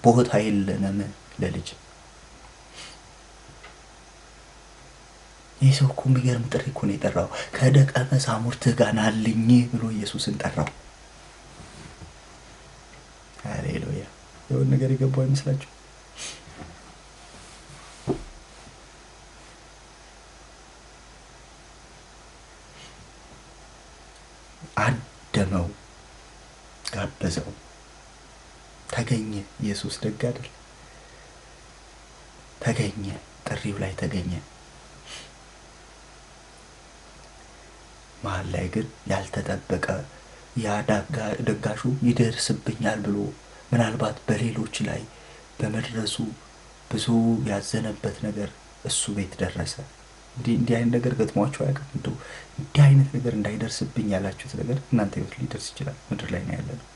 ቦታ የለንም ለልጅ። ይህ ሰው እኮ የሚገርም ጥሪ እኮ ነው የጠራው። ከደቀ መዛሙርትህ ጋር ናልኝ ብሎ ኢየሱስን ጠራው። ሃሌሉያ! የሆነ ነገር የገባው አይመስላችሁ? አደመው፣ ጋበዘው፣ ተገኘ። ኢየሱስ ደግ አይደል? ተገኘ፣ ጥሪው ላይ ተገኘ። መሀል ላይ ግን ያልተጠበቀ ያ ደጋሹ ይደርስብኛል ብሎ ምናልባት በሌሎች ላይ በመድረሱ ብዙ ያዘነበት ነገር እሱ ቤት ደረሰ። እንዲህ አይነት ነገር ገጥሟቸው አያውቅም? እንዲህ አይነት ነገር እንዳይደርስብኝ ያላችሁት ነገር እናንተ ህይወት ሊደርስ ይችላል። ምድር ላይ ነው ያለነው።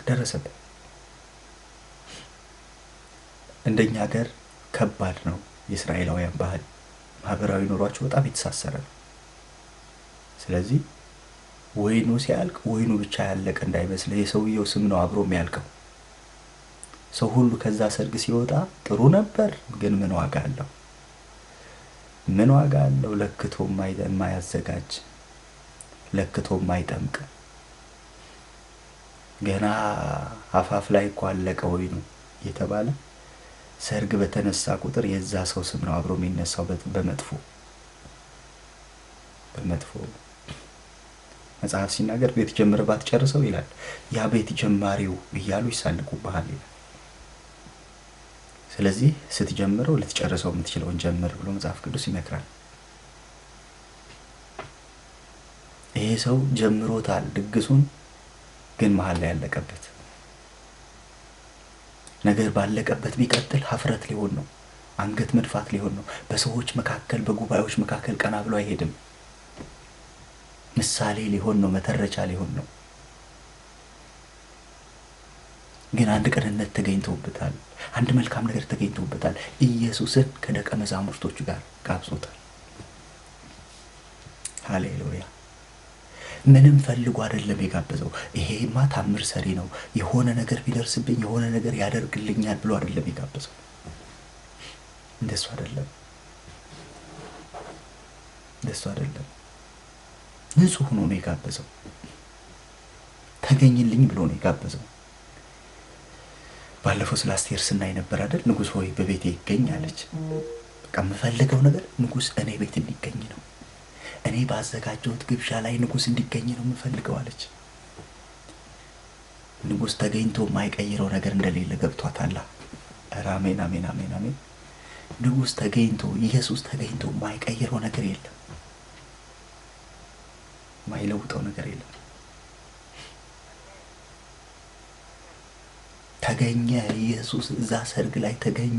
ደረሰበት። እንደኛ ሀገር ከባድ ነው። የእስራኤላውያን ባህል፣ ማህበራዊ ኑሯቸው በጣም የተሳሰረ ነው። ስለዚህ ወይኑ ሲያልቅ ወይኑ ብቻ ያለቀ እንዳይመስል የሰውየው ስም ነው አብሮ የሚያልቀው። ሰው ሁሉ ከዛ ሰርግ ሲወጣ ጥሩ ነበር፣ ግን ምን ዋጋ አለው? ምን ዋጋ አለው? ለክቶ የማያዘጋጅ ለክቶ የማይጠምቅ ገና አፋፍ ላይ እኮ አለቀ ወይኑ እየተባለ ሰርግ በተነሳ ቁጥር የዛ ሰው ስም ነው አብሮ የሚነሳው በመጥፎ መጽሐፍ ሲናገር ቤት ጀምረህ ባትጨርሰው ይላል። ያ ቤት ጀማሪው እያሉ ይሳልቁብሃል ይላል። ስለዚህ ስትጀምረው ልትጨርሰው የምትችለውን ጀምር ብሎ መጽሐፍ ቅዱስ ይመክራል። ይሄ ሰው ጀምሮታል ድግሱን፣ ግን መሀል ላይ ያለቀበት ነገር ባለቀበት ቢቀጥል ሀፍረት ሊሆን ነው፣ አንገት መድፋት ሊሆን ነው። በሰዎች መካከል በጉባኤዎች መካከል ቀና ብሎ አይሄድም። ምሳሌ ሊሆን ነው፣ መተረቻ ሊሆን ነው። ግን አንድ ቅንነት ተገኝቶበታል፣ አንድ መልካም ነገር ተገኝቶበታል። ኢየሱስን ከደቀ መዛሙርቶቹ ጋር ጋብዞታል። ሃሌሉያ! ምንም ፈልጎ አይደለም የጋበዘው። ይሄማ ታምር ሰሪ ነው፣ የሆነ ነገር ቢደርስብኝ የሆነ ነገር ያደርግልኛል ብሎ አይደለም የጋበዘው። እንደሱ አይደለም። ንጹህ ሆኖ ነው የጋበዘው። ተገኝልኝ ብሎ ነው የጋበዘው። ባለፈው ስለ አስቴር ስናይ ነበር አይደል? ንጉሥ ሆይ በቤቴ ይገኝ አለች። በቃ የምፈልገው ነገር ንጉሥ እኔ ቤት እንዲገኝ ነው። እኔ ባዘጋጀሁት ግብዣ ላይ ንጉሥ እንዲገኝ ነው የምፈልገው አለች። ንጉሥ ተገኝቶ የማይቀይረው ነገር እንደሌለ ገብቷታል። አሜን አሜን አሜን አሜን። ንጉሥ ተገኝቶ ኢየሱስ ተገኝቶ የማይቀይረው ነገር የለም፣ የማይለውጠው ነገር የለም። ተገኘ ኢየሱስ እዛ ሰርግ ላይ ተገኘ።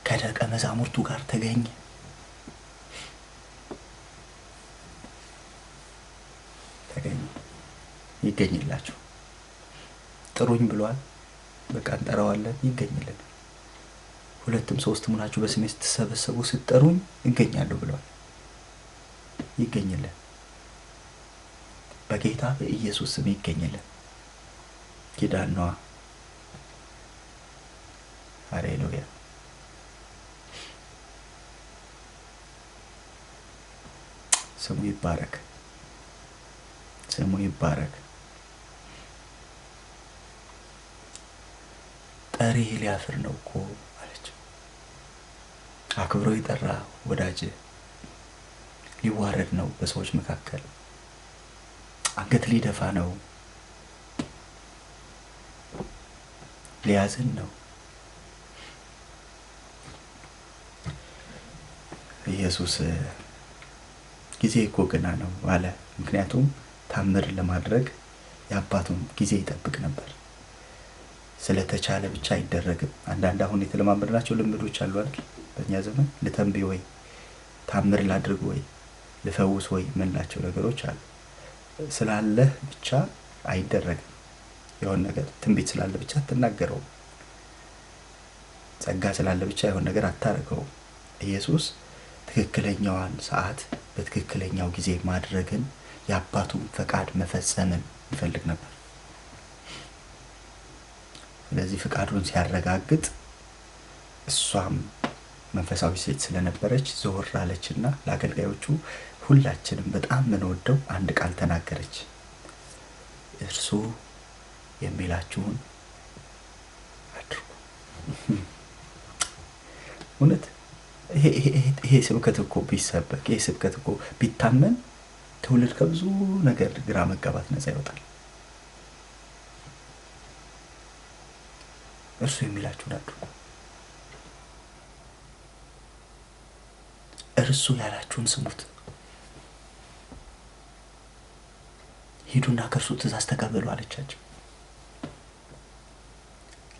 ከደቀ መዛሙርቱ ጋር ተገኘ። ይገኝላችሁ። ጥሩኝ ብሏል። በቃ እንጠራዋለን፣ ይገኝልን። 2 3 ሆናችሁ በስሜ ስትሰበሰቡ ስትጠሩኝ ይገኛለሁ ብሏል። ይገኝልን። በጌታ በኢየሱስ ስም ይገኝልን። ኪዳን ነዋ። ሃሌሉያ! ስሙ ይባረክ፣ ስሙ ይባረክ። ጠሪ ሊያፍር ነው እኮ አለች። አክብሮ የጠራ ወዳጅ ሊዋረድ ነው በሰዎች መካከል፣ አንገት ሊደፋ ነው ሊያዝን ነው። ኢየሱስ ጊዜ እኮ ገና ነው አለ። ምክንያቱም ታምር ለማድረግ የአባቱን ጊዜ ይጠብቅ ነበር። ስለተቻለ ብቻ አይደረግም። አንዳንድ አሁን የተለማመድናቸው ልምዶች አሉ አይደል? በእኛ ዘመን ልተንብይ ወይ ታምር ላድርግ ወይ ልፈውስ ወይ የምንላቸው ነገሮች አሉ። ስላለህ ብቻ አይደረግም። የሆነ ነገር ትንቢት ስላለ ብቻ አትናገረውም። ጸጋ ስላለ ብቻ የሆነ ነገር አታረገውም። ኢየሱስ ትክክለኛዋን ሰዓት በትክክለኛው ጊዜ ማድረግን የአባቱን ፈቃድ መፈጸምን ይፈልግ ነበር። ስለዚህ ፈቃዱን ሲያረጋግጥ እሷም መንፈሳዊ ሴት ስለነበረች ዞር አለችና ለአገልጋዮቹ ሁላችንም በጣም ምንወደው አንድ ቃል ተናገረች። እርሱ የሚላችሁን አድርጉ። እውነት ይሄ ስብከት እኮ ቢሰበክ፣ ይሄ ስብከት እኮ ቢታመን ትውልድ ከብዙ ነገር ግራ መጋባት ነፃ ይወጣል። እርሱ የሚላችሁን አድርጉ። እርሱ ያላችሁን ስሙት። ሂዱና ከእርሱ ትእዛዝ ተቀበሉ አለቻቸው።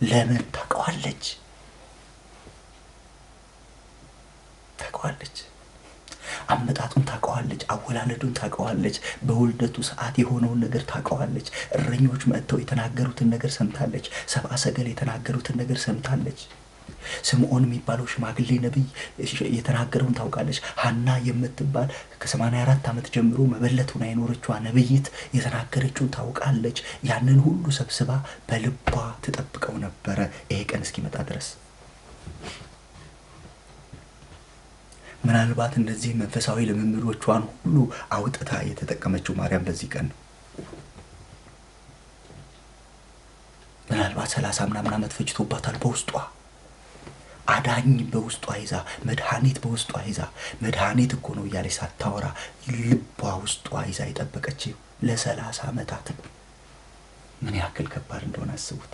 ለምን? ታውቀዋለች። አመጣጡን ታውቀዋለች። አወላለዱን ታውቀዋለች። በውልደቱ ሰዓት የሆነውን ነገር ታውቀዋለች። እረኞች መጥተው የተናገሩትን ነገር ሰምታለች። ሰብአ ሰገል የተናገሩትን ነገር ሰምታለች። ስምዖን የሚባለው ሽማግሌ ነብይ የተናገረውን ታውቃለች። ሐና የምትባል ከ84 ዓመት ጀምሮ መበለቱን አይኖርችዋ ነብይት የተናገረችውን ታውቃለች። ያንን ሁሉ ሰብስባ በልቧ ተጠብቀው ነበር ይሄ ቀን እስኪመጣ ድረስ። ምናልባት እነዚህ መንፈሳዊ ልምምዶቿን ሁሉ አውጥታ የተጠቀመችው ማርያም በዚህ ቀን ነው። ምናልባት 30 ምናምን ዓመት ፈጅቶባታል። በውስጧ አዳኝ በውስጧ ይዛ፣ መድኃኒት በውስጧ ይዛ፣ መድኃኒት እኮ ነው እያለች ሳታወራ ልቧ ውስጧ ይዛ የጠበቀችው ለ30 ዓመታት። ምን ያክል ከባድ እንደሆነ አስቡት።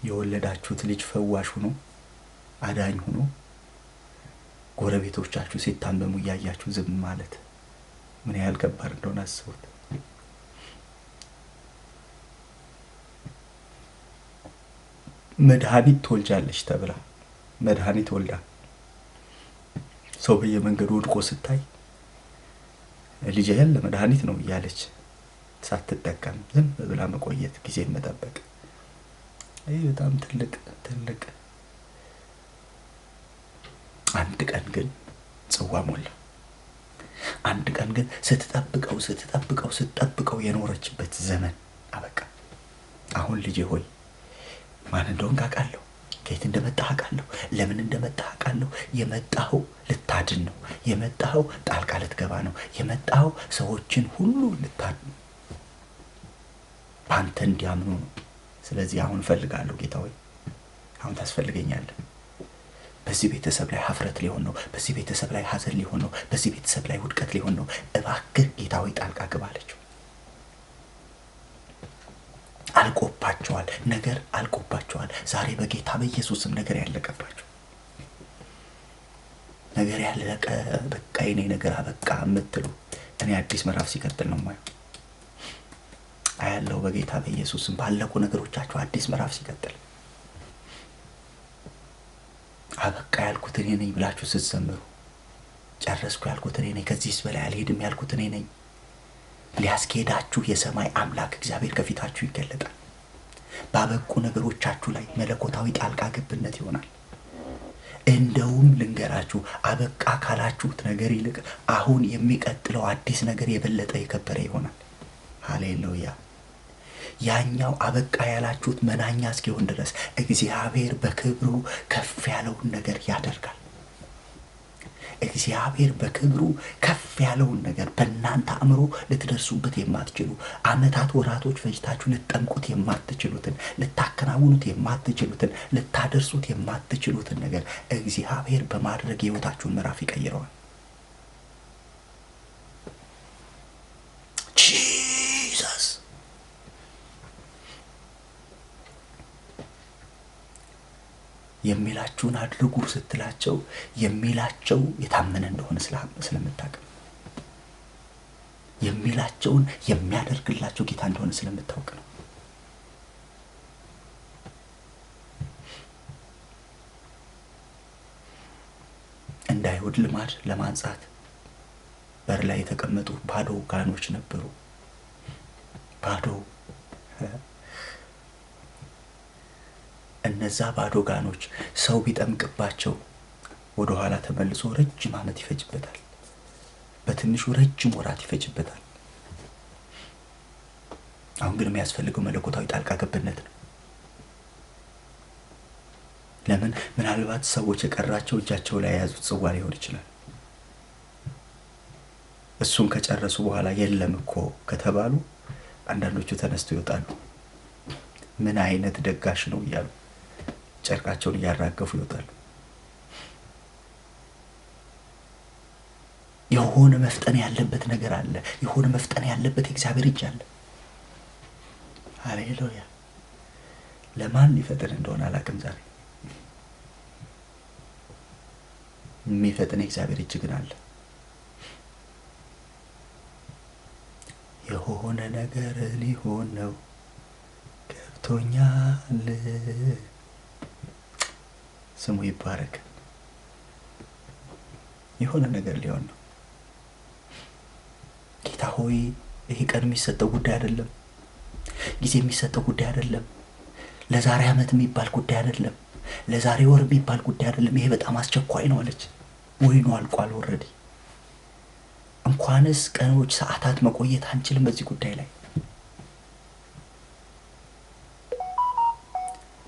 የወለዳችሁት ልጅ ፈዋሽ ሆኖ አዳኝ ሆኖ ጎረቤቶቻችሁ ሲታመሙ እያያችሁ ዝም ማለት ምን ያህል ከባድ እንደሆነ አስቡት። መድኃኒት ትወልጃለች ተብላ መድኃኒት ወልዳ ሰው በየመንገዱ ወድቆ ስታይ ልጅ ያለ መድኃኒት ነው እያለች ሳትጠቀም ዝም ብላ መቆየት፣ ጊዜን መጠበቅ፣ ይህ በጣም ትልቅ። አንድ ቀን ግን ጽዋ ሞላ። አንድ ቀን ግን ስትጠብቀው የኖረችበት ዘመን አበቃ። አሁን ልጄ ሆይ ማን እንደሆንክ አውቃለሁ፣ ከየት እንደመጣህ አውቃለሁ፣ ለምን እንደመጣህ አውቃለሁ። የመጣኸው ልታድን ነው። የመጣኸው ጣልቃ ልትገባ ነው። የመጣኸው ሰዎችን ሁሉ ልታድን፣ በአንተ እንዲያምኑ ነው። ስለዚህ አሁን እፈልጋለሁ ጌታ ሆይ፣ አሁን ታስፈልገኛለህ። በዚህ ቤተሰብ ላይ ሀፍረት ሊሆን ነው። በዚህ ቤተሰብ ላይ ሐዘን ሊሆን ነው። በዚህ ቤተሰብ ላይ ውድቀት ሊሆን ነው። እባክህ ጌታ ሆይ ጣልቃ ግባ አለችው። አልቆባቸዋል፣ ነገር አልቆባቸዋል። ዛሬ በጌታ በኢየሱስም ነገር ያለቀባቸው፣ ነገር ያለቀ በቃ የኔ ነገር አበቃ የምትሉ እኔ አዲስ ምዕራፍ ሲቀጥል ነው ማየው አያለው። በጌታ በኢየሱስም ባለቁ ነገሮቻችሁ አዲስ ምዕራፍ ሲቀጥል አበቃ ያልኩት እኔ ነኝ ብላችሁ ስትዘምሩ፣ ጨረስኩ ያልኩት እኔ ነኝ፣ ከዚህስ በላይ አልሄድም ያልኩት እኔ ነኝ፣ ሊያስኬዳችሁ የሰማይ አምላክ እግዚአብሔር ከፊታችሁ ይገለጣል። ባበቁ ነገሮቻችሁ ላይ መለኮታዊ ጣልቃ ገብነት ይሆናል። እንደውም ልንገራችሁ፣ አበቃ ካላችሁት ነገር ይልቅ አሁን የሚቀጥለው አዲስ ነገር የበለጠ የከበረ ይሆናል። ሃሌሉያ። ያኛው አበቃ ያላችሁት መናኛ እስኪሆን ድረስ እግዚአብሔር በክብሩ ከፍ ያለውን ነገር ያደርጋል። እግዚአብሔር በክብሩ ከፍ ያለውን ነገር በእናንተ አእምሮ ልትደርሱበት የማትችሉ ዓመታት፣ ወራቶች ፈጅታችሁ ልትጠምቁት የማትችሉትን፣ ልታከናውኑት የማትችሉትን፣ ልታደርሱት የማትችሉትን ነገር እግዚአብሔር በማድረግ ሕይወታችሁን ምዕራፍ ይቀይረዋል። ጂሰስ የሚላችሁን አድርጉ ስትላቸው የሚላቸው የታመነ እንደሆነ ስለምታውቅ የሚላቸውን የሚያደርግላቸው ጌታ እንደሆነ ስለምታውቅ ነው። እንደ አይሁድ ልማድ ለማንጻት በር ላይ የተቀመጡ ባዶ ጋኖች ነበሩ። ባዶ እነዛ ባዶ ጋኖች ሰው ቢጠምቅባቸው ወደ ኋላ ተመልሶ ረጅም ዓመት ይፈጅበታል። በትንሹ ረጅም ወራት ይፈጅበታል። አሁን ግን የሚያስፈልገው መለኮታዊ ጣልቃ ገብነት ነው። ለምን? ምናልባት ሰዎች የቀራቸው እጃቸው ላይ የያዙት ጽዋ ሊሆን ይችላል። እሱን ከጨረሱ በኋላ የለም እኮ ከተባሉ አንዳንዶቹ ተነስተው ይወጣሉ። ምን አይነት ደጋሽ ነው እያሉ ጨርቃቸውን እያራገፉ ይወጣሉ። የሆነ መፍጠን ያለበት ነገር አለ። የሆነ መፍጠን ያለበት እግዚአብሔር እጅ አለ። ሃሌሉያ። ለማን ሊፈጥን እንደሆነ አላውቅም። ዛሬ የሚፈጥን እግዚአብሔር እጅ ግን አለ። የሆነ ነገር ሊሆን ነው ገብቶኛል። ስሙ ይባረክ። የሆነ ነገር ሊሆን ነው። ጌታ ሆይ ይሄ ቀን የሚሰጠው ጉዳይ አይደለም። ጊዜ የሚሰጠው ጉዳይ አይደለም። ለዛሬ ዓመት የሚባል ጉዳይ አይደለም። ለዛሬ ወር የሚባል ጉዳይ አይደለም። ይሄ በጣም አስቸኳይ ነው አለች። ወይኑ አልቋል ኦልሬዲ። እንኳንስ ቀኖች ሰዓታት መቆየት አንችልም በዚህ ጉዳይ ላይ።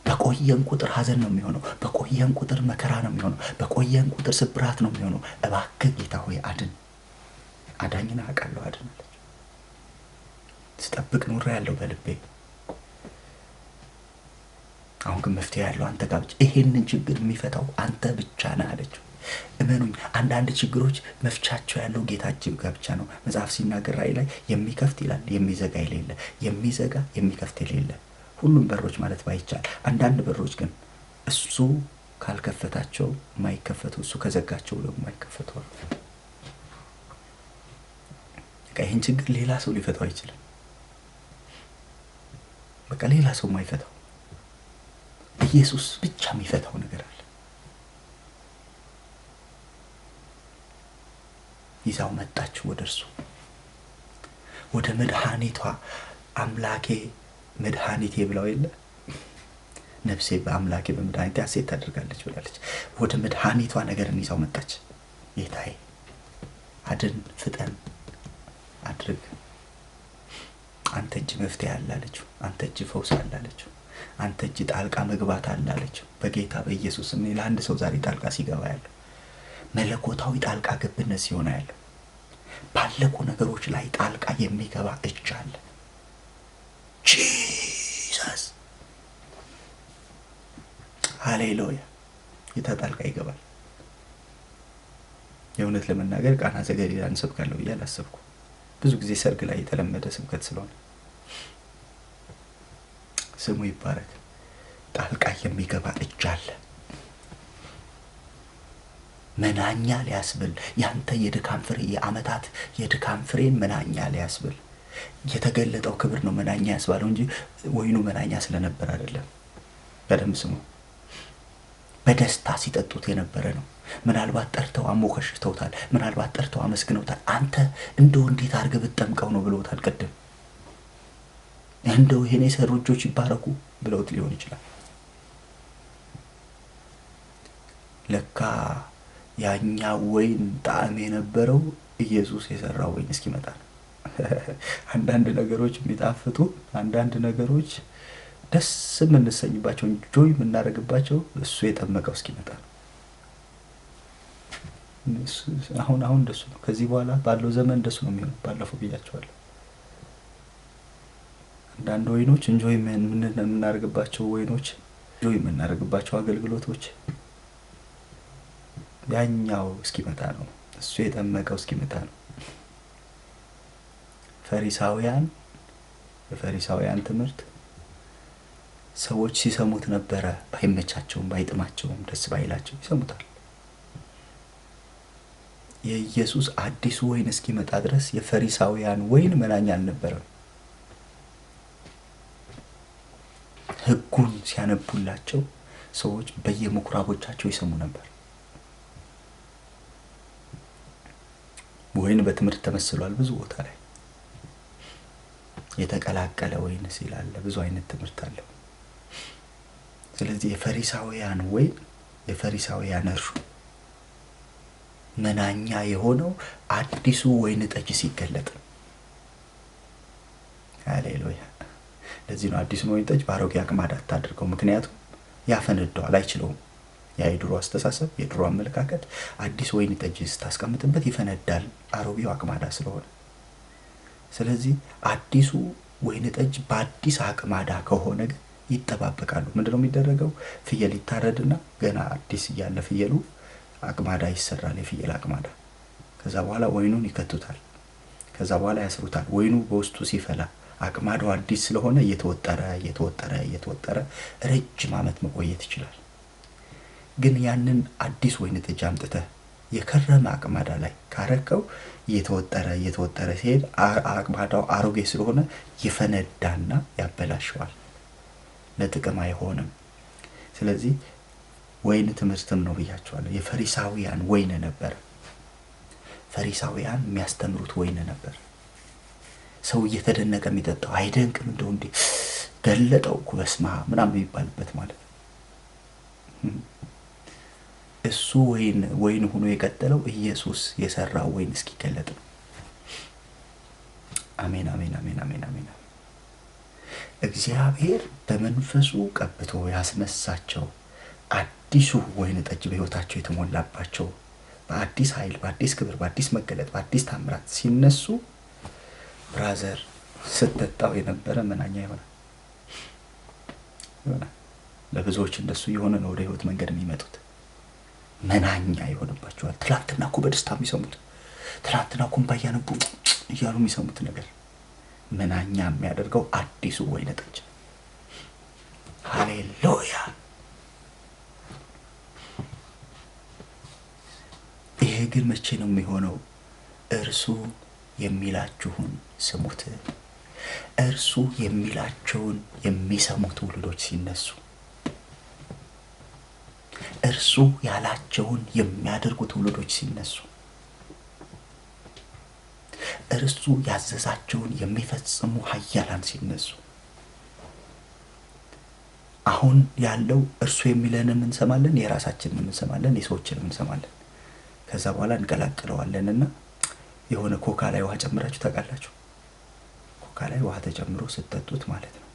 በቆየን ቁጥር ሐዘን ነው የሚሆነው። በቆየን ቁጥር መከራ ነው የሚሆነው። በቆየን ቁጥር ስብራት ነው የሚሆነው። እባክህ ጌታ ሆይ አድን። አዳኝና አውቃለሁ አድን አለች። ስጠብቅ ኑሬ ያለው በልቤ። አሁን ግን መፍትሄ ያለው አንተ ጋር ብቻ። ይሄንን ችግር የሚፈታው አንተ ብቻ ነህ አለችው። እመኑኝ፣ አንዳንድ ችግሮች መፍቻቸው ያለው ጌታችን ጋር ብቻ ነው። መጽሐፍ ሲናገር ራእይ ላይ የሚከፍት ይላል፣ የሚዘጋ የሌለ፣ የሚዘጋ የሚከፍት የሌለ። ሁሉም በሮች ማለት ባይቻል አንዳንድ በሮች ግን እሱ ካልከፈታቸው የማይከፈቱ፣ እሱ ከዘጋቸው ደግሞ የማይከፈቱ አሉ። በቃ ይህን ችግር ሌላ ሰው ሊፈታው አይችልም። በቃ ሌላ ሰው የማይፈታው ኢየሱስ ብቻ የሚፈታው ነገር አለ። ይዛው መጣች ወደ እርሱ፣ ወደ መድኃኒቷ። አምላኬ መድኃኒቴ ብለው የለ ነፍሴ በአምላኬ በመድኃኒቴ ሐሴት ታደርጋለች ብላለች። ወደ መድኃኒቷ ነገርን ይዛው መጣች። ጌታዬ አድን፣ ፍጠን፣ አድርግ፣ አንተ እጅ መፍትሄ አለ አለችው። አንተ እጅ ፈውስ አለ አለችው። አንተ እጅ ጣልቃ መግባት አለ አለችው። በጌታ በኢየሱስ ስም ለአንድ ሰው ዛሬ ጣልቃ ሲገባ ያለው መለኮታዊ ጣልቃ ገብነት ሲሆን ያለው ባለቁ ነገሮች ላይ ጣልቃ የሚገባ እጅ አለ። ጂሰስ ሃሌሉያ። ጌታ ጣልቃ ይገባል። የእውነት ለመናገር ቃና ዘገሊላን ሰብካለሁ ብዬ አላሰብኩም። ብዙ ጊዜ ሰርግ ላይ የተለመደ ስብከት ስለሆነ ስሙ ይባረክ። ጣልቃ የሚገባ እጅ አለ። መናኛ ሊያስብል ያንተ የድካም ፍሬ የዓመታት የድካም ፍሬ መናኛ ሊያስብል የተገለጠው ክብር ነው መናኛ ያስባለው እንጂ ወይኑ መናኛ ስለነበር አይደለም። በደም ስሙ። በደስታ ሲጠጡት የነበረ ነው። ምናልባት ጠርተው አሞከሽተውታል። ምናልባት ጠርተው አመስግነውታል። አንተ እንደው እንዴት አድርገህ ብትጠምቀው ነው ብለውታል። ቀደም እንደው ይሄን የሰሩ እጆች ይባረኩ ብለውት ሊሆን ይችላል። ለካ ያኛው ወይን ጣዕም የነበረው ኢየሱስ የሰራው ወይን እስኪመጣ ነው። አንዳንድ ነገሮች የሚጣፍጡ፣ አንዳንድ ነገሮች ደስ የምንሰኝባቸው፣ ጆይ የምናደርግባቸው እሱ የጠመቀው እስኪመጣ ነው። አሁን እንደሱ ነው። ከዚህ በኋላ ባለው ዘመን እንደሱ ነው የሚሆነው። ባለፈው ብያቸዋለሁ። አንዳንድ ወይኖች እንጆይ የምናደርግባቸው ወይኖች፣ ጆይ የምናደርግባቸው አገልግሎቶች ያኛው እስኪመጣ ነው። እሱ የጠመቀው እስኪመጣ ነው። የፈሪሳውያን ትምህርት ሰዎች ሲሰሙት ነበረ። ባይመቻቸውም ባይጥማቸውም ደስ ባይላቸው ይሰሙታል። የኢየሱስ አዲሱ ወይን እስኪመጣ ድረስ የፈሪሳውያን ወይን መናኛ አልነበረም። ሕጉን ሲያነቡላቸው ሰዎች በየምኩራቦቻቸው ይሰሙ ነበር። ወይን በትምህርት ተመስሏል። ብዙ ቦታ ላይ የተቀላቀለ ወይን ሲላለ ብዙ አይነት ትምህርት አለው። ስለዚህ የፈሪሳውያን ወይን የፈሪሳውያን እርሾ መናኛ የሆነው አዲሱ ወይን ጠጅ ሲገለጥ። ሃሌሉያ። ለዚህ ነው አዲሱን ወይን ጠጅ ባሮጌ አቅማዳ አታድርገው። ምክንያቱም ያፈነደዋል፣ አይችለውም። ያ የድሮ አስተሳሰብ የድሮ አመለካከት አዲስ ወይን ጠጅ ስታስቀምጥበት ይፈነዳል፣ አሮጌው አቅማዳ ስለሆነ። ስለዚህ አዲሱ ወይን ጠጅ በአዲስ አቅማዳ ከሆነ ግን ይጠባበቃሉ። ምንድነው የሚደረገው? ፍየል ይታረድና ገና አዲስ እያለ ፍየሉ አቅማዳ ይሰራል፣ የፍየል አቅማዳ። ከዛ በኋላ ወይኑን ይከቱታል። ከዛ በኋላ ያስሩታል። ወይኑ በውስጡ ሲፈላ አቅማዳው አዲስ ስለሆነ እየተወጠረ ረጅም ዓመት መቆየት ይችላል። ግን ያንን አዲስ ወይን ጠጅ አምጥተህ የከረመ አቅማዳ ላይ ካረከው እየተወጠረ ሲሄድ አቅማዳው አሮጌ ስለሆነ ይፈነዳና ያበላሸዋል፣ ለጥቅም አይሆንም። ስለዚህ ወይን ትምህርትም ነው ብያቸዋለሁ። የፈሪሳውያን ወይን ነበር። ፈሪሳውያን የሚያስተምሩት ወይን ነበር። ሰው እየተደነቀ የሚጠጣው አይደንቅም? እንደው እንዴ ገለጠው እኮ በስማ ምናምን የሚባልበት ማለት ነው። እሱ ወይን ሆኖ የቀጠለው ኢየሱስ የሰራው ወይን እስኪገለጥ ነው። አሜን አሜን አሜን አሜን አሜን። እግዚአብሔር በመንፈሱ ቀብቶ ያስነሳቸው አዲሱ ወይን ጠጅ በሕይወታቸው የተሞላባቸው በአዲስ ኃይል፣ በአዲስ ክብር፣ በአዲስ መገለጥ፣ በአዲስ ታምራት ሲነሱ ብራዘር ስትጠጣው የነበረ መናኛ ይሆናል። ለብዙዎች እንደሱ የሆነ ነው ወደ ሕይወት መንገድ የሚመጡት። መናኛ ይሆንባቸዋል። ትላንትና እኮ በደስታ የሚሰሙት፣ ትላንትና እኮ ባያነቡ እያሉ የሚሰሙት ነገር መናኛ የሚያደርገው አዲሱ ወይን ጠጅ። ሃሌሉያ። ይሄ ግን መቼ ነው የሚሆነው? እርሱ የሚላችሁን ስሙት። እርሱ የሚላቸውን የሚሰሙ ትውልዶች ሲነሱ፣ እርሱ ያላቸውን የሚያደርጉ ትውልዶች ሲነሱ፣ እርሱ ያዘዛቸውን የሚፈጽሙ ኃያላን ሲነሱ፣ አሁን ያለው እርሱ የሚለንን እንሰማለን፣ የራሳችንን እንሰማለን፣ የሰዎችንም እንሰማለን። ከዛ በኋላ እንቀላቅለዋለንና የሆነ ኮካ ላይ ውሃ ጨምራችሁ ታውቃላችሁ? ኮካ ላይ ውሃ ተጨምሮ ስትጠጡት ማለት ነው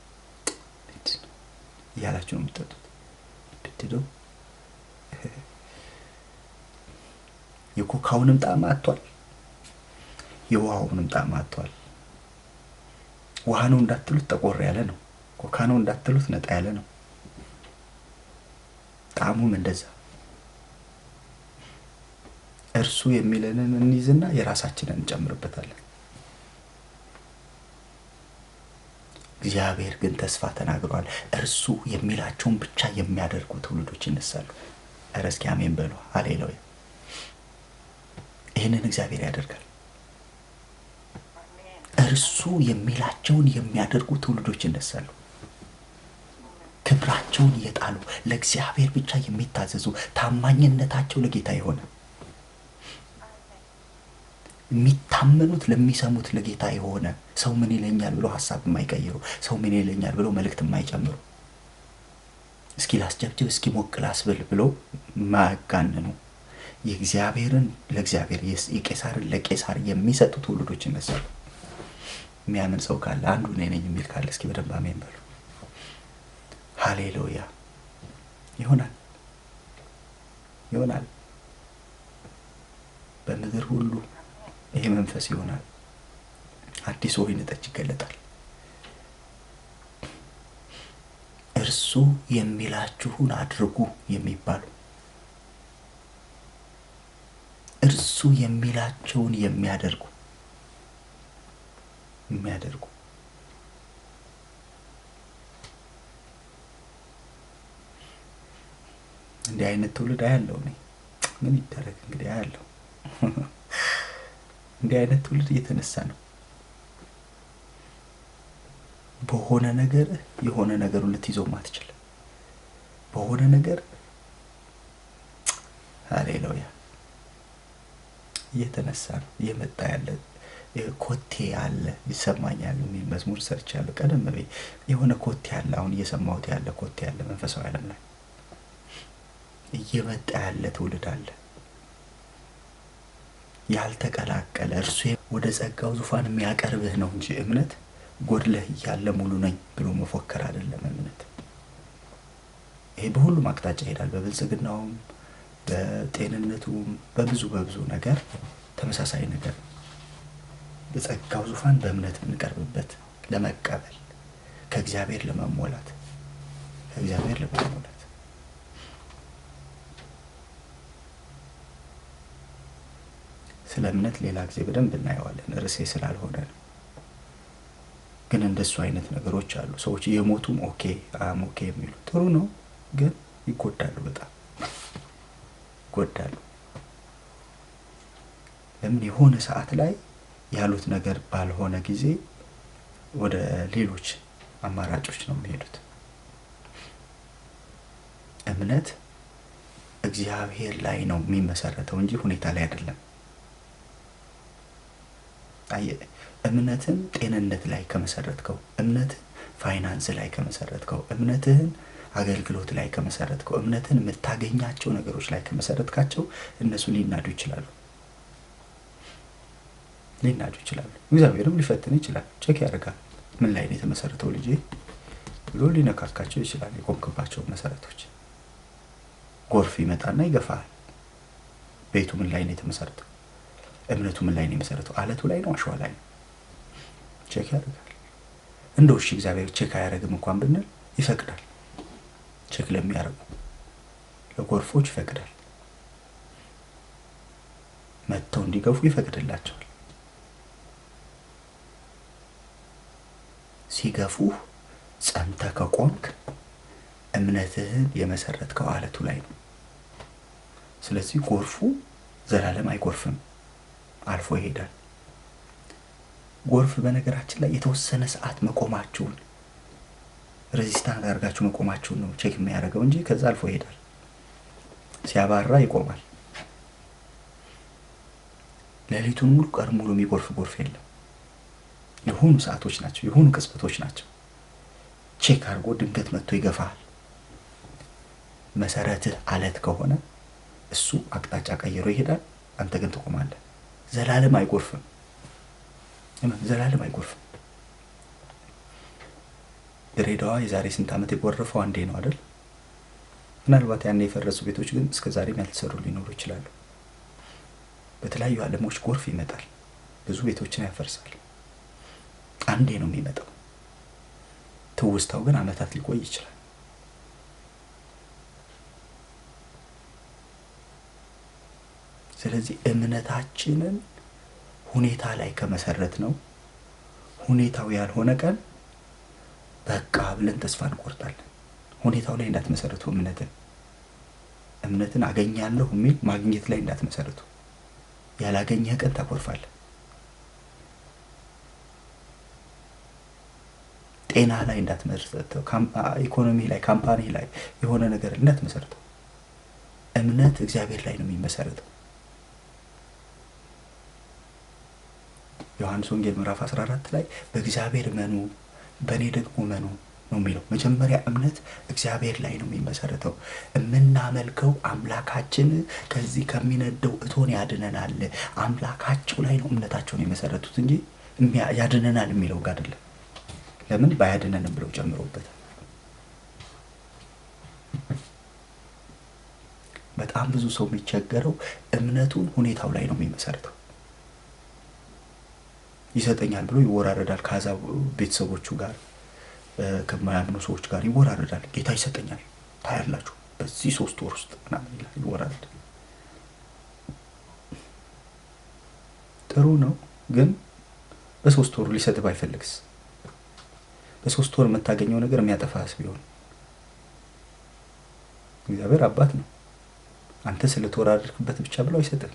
እያላችሁ ነው የምትጠጡት። ብትዶ የኮካውንም ጣዕም አጥቷል፣ የውሃውንም ጣዕም አጥቷል። ውሃ ነው እንዳትሉት ጠቆር ያለ ነው፣ ኮካ ነው እንዳትሉት ነጣ ያለ ነው። ጣዕሙም እንደዛ። እርሱ የሚለንን እንይዝና የራሳችንን እንጨምርበታለን። እግዚአብሔር ግን ተስፋ ተናግሯል። እርሱ የሚላቸውን ብቻ የሚያደርጉ ትውልዶች ይነሳሉ። ኧረ እስኪ አሜን በሉ። ሃሌሉያ። ይህንን እግዚአብሔር ያደርጋል። እርሱ የሚላቸውን የሚያደርጉ ትውልዶች ይነሳሉ። ክብራቸውን የጣሉ ለእግዚአብሔር ብቻ የሚታዘዙ ታማኝነታቸው ለጌታ የሆነ የሚታመኑት ለሚሰሙት ለጌታ የሆነ ሰው ምን ይለኛል ብሎ ሐሳብ የማይቀይሩ ሰው ምን ይለኛል ብሎ መልእክት የማይጨምሩ እስኪ ላስጨብጭብ እስኪ ሞቅ ላስብል ብሎ ማጋነኑ የእግዚአብሔርን ለእግዚአብሔር የቄሳርን ለቄሳር የሚሰጡ ትውልዶች ይነሳሉ። የሚያምን ሰው ካለ አንዱ ነኝ የሚል ካለ እስኪ በደንብ አሜን በሉ። ሃሌሉያ። ይሆናል በምድር ሁሉ ይሄ መንፈስ ይሆናል። አዲስ ወይን ጠጅ ይገለጣል። እርሱ የሚላችሁን አድርጉ የሚባሉ እርሱ የሚላቸውን የሚያደርጉ እንዲህ አይነት ትውልድ አያለው ነኝ ምን ይደረግ እንግዲህ አያለው እንዲህ አይነት ትውልድ እየተነሳ ነው። በሆነ ነገር የሆነ ነገሩን ልትይዘው ማትችል በሆነ ነገር ሃሌሉያ እየተነሳ ነው እየመጣ ያለ ኮቴ አለ ይሰማኛል የሚል መዝሙር ሰርቻለሁ ቀደም ብዬ የሆነ ኮቴ አለ አሁን እየሰማሁት ያለ ኮቴ አለ መንፈሳዊ ዓለም ላይ እየመጣ ያለ ትውልድ አለ ያልተቀላቀለ እርሱ ወደ ጸጋው ዙፋን የሚያቀርብህ ነው እንጂ እምነት ጎድለህ ያለ ሙሉ ነኝ ብሎ መፎከር አይደለም እምነት። ይሄ በሁሉም አቅጣጫ ይሄዳል በብልጽግናውም በጤንነቱም በብዙ ነገር ተመሳሳይ ነገር በጸጋው ዙፋን በእምነት የምንቀርብበት ለመቀበል ከእግዚአብሔር ለመሞላት ስለ እምነት ሌላ ጊዜ በደንብ እናየዋለን ርዕሴ ስላልሆነ ነው። ግን እንደሱ አይነት ነገሮች አሉ ሰዎች የሞቱም ኦኬ የሚሉ ጥሩ ነው ግን ይጎዳሉ በጣም ይጎዳሉ። ለምን የሆነ ሰዓት ላይ ያሉት ነገር ባልሆነ ጊዜ ወደ ሌሎች አማራጮች ነው የሚሄዱት። እምነት እግዚአብሔር ላይ ነው የሚመሰረተው እንጂ ሁኔታ ላይ አይደለም። እምነትን ጤንነት ላይ ከመሰረትከው እምነትን ፋይናንስ ላይ ከመሰረትከው እምነትን አገልግሎት ላይ ከመሰረትከው እምነትን የምታገኛቸው ነገሮች ላይ ከመሰረትካቸው እነሱ ሊናዱ ይችላሉ እግዚአብሔርም ሊፈትን ይችላል ቼክ ያደርጋል ምን ላይ ነው የተመሰረተው ልጄ ብሎ ሊነካካቸው ይችላል የቆምክባቸው መሰረቶች ጎርፍ ይመጣና ይገፋል ቤቱ ምን ላይ ነው የተመሰረተው እምነቱ ምን ላይ ነው የተመሰረተው አለቱ ላይ ነው አሸዋ ላይ ነው ቼክ ያደርጋል እንደው እሺ እግዚአብሔር ቼክ አያደርግም እንኳን ብንል ይፈቅዳል ቼክ ለሚያደርጉ ለጎርፎች ይፈቅዳል መተው እንዲገፉ ይፈቅድላቸዋል ሲገፉ ጸንተ ከቆምክ እምነትህን የመሰረትከው አለቱ ላይ ነው ስለዚህ ጎርፉ ዘላለም አይጎርፍም አልፎ ይሄዳል ጎርፍ በነገራችን ላይ የተወሰነ ሰዓት መቆማችሁን ሬዚስታንስ አድርጋችሁ መቆማችሁን ነው ቼክ የሚያደርገው እንጂ ከዛ አልፎ ይሄዳል ሲያባራ ይቆማል ለሊቱን ሙሉ ቀን ሙሉ የሚጎርፍ ጎርፍ የለም የሆኑ ሰዓቶች ናቸው የሆኑ ቅጽበቶች ናቸው ቼክ አድርጎ ድንገት መጥቶ ይገፋል መሰረትህ አለት ከሆነ እሱ አቅጣጫ ቀይሮ ይሄዳል አንተ ግን ትቆማለህ ዘላለም አይጎርፍም ድሬዳዋ የዛሬ ስንት ዓመት የጎረፈው አንዴ ነው አይደል ምናልባት ያኔ የፈረሱ ቤቶች ግን እስከ ዛሬም ያልተሰሩ ሊኖሩ ይችላሉ በተለያዩ ዓለሞች ጎርፍ ይመጣል ብዙ ቤቶችን ያፈርሳል አንዴ ነው የሚመጣው ትውስታው ግን ዓመታት ሊቆይ ይችላል ስለዚህ እምነታችንን ሁኔታ ላይ ከመሰረት ነው ሁኔታው ያልሆነ ቀን በቃ ብለን ተስፋ እንቆርጣለን ሁኔታው ላይ እንዳትመሰረቱ እምነትን አገኛለሁ የሚል ማግኘት ላይ እንዳትመሰረቱ ያላገኘህ ቀን ታቆርፋለህ ጤና ላይ እንዳትመሰረቱ ኢኮኖሚ ላይ ካምፓኒ ላይ የሆነ ነገር እንዳትመሰረቱ እምነት እግዚአብሔር ላይ ነው የሚመሰረተው ዮሐንስ ወንጌል ምዕራፍ 14 ላይ በእግዚአብሔር መኑ በኔ ደግሞ መኑ ነው የሚለው መጀመሪያ እምነት እግዚአብሔር ላይ ነው የሚመሰረተው የምናመልከው አምላካችን ከዚህ ከሚነደው እቶን ያድነናል አምላካቸው ላይ ነው እምነታቸውን የመሰረቱት እንጂ ያድነናል የሚለው ጋር አይደለም ለምን ባያድነንም ብለው ጨምሮበታል በጣም ብዙ ሰው የሚቸገረው እምነቱን ሁኔታው ላይ ነው የሚመሰረተው ይሰጠኛል ብሎ ይወራረዳል ከአዛብ ቤተሰቦቹ ጋር ከማያምኑ ሰዎች ጋር ይወራረዳል ጌታ ይሰጠኛል ታያላችሁ በዚህ 3 ወር ውስጥ ይወራረዳል ጥሩ ነው ግን በ3 ወር ሊሰጥ ባይፈልግስ በ3 ወር የምታገኘው ነገር የሚያጠፋስ ቢሆን እግዚአብሔር አባት ነው። አንተ ስለተወራረድክበት ብቻ ብለው አይሰጥም።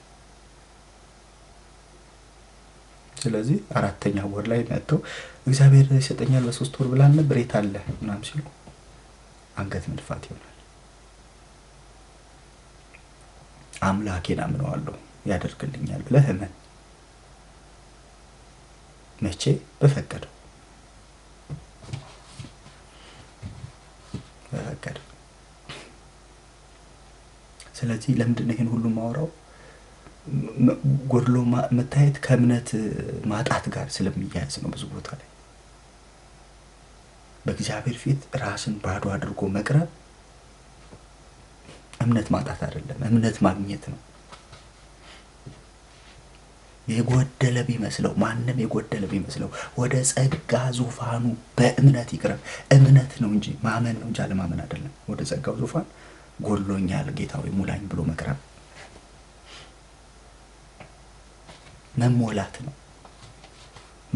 ስለዚህ አራተኛ ወር ላይ መጥተው እግዚአብሔር ይሰጠኛል በ3 ወር ብላል ነበር የት አለ ምናምን ሲሉ አንገት መድፋት ይሆናል። አምላኬን አምነዋለሁ ያደርግልኛል ብለህ እመን። መቼ? በፈቀደው በፈቀደው። ስለዚህ ለምንድን ነው ይሄን ሁሉ ማወራው? ጎድሎ መታየት ከእምነት ማጣት ጋር ስለሚያያዝ ነው። ብዙ ቦታ ላይ በእግዚአብሔር ፊት ራስን ባዶ አድርጎ መቅረብ እምነት ማጣት አይደለም፣ እምነት ማግኘት ነው። የጎደለ ቢመስለው ማንንም የጎደለ ቢመስለው ወደ ጸጋ ዙፋኑ በእምነት ይቅረብ። እምነት ነው እንጂ ማመን ነው እንጂ አለማመን አይደለም። ወደ ጸጋው ዙፋን ጎሎኛል ጌታ ሆይ ሙላኝ ብሎ መቅረብ መሞላት ነው፣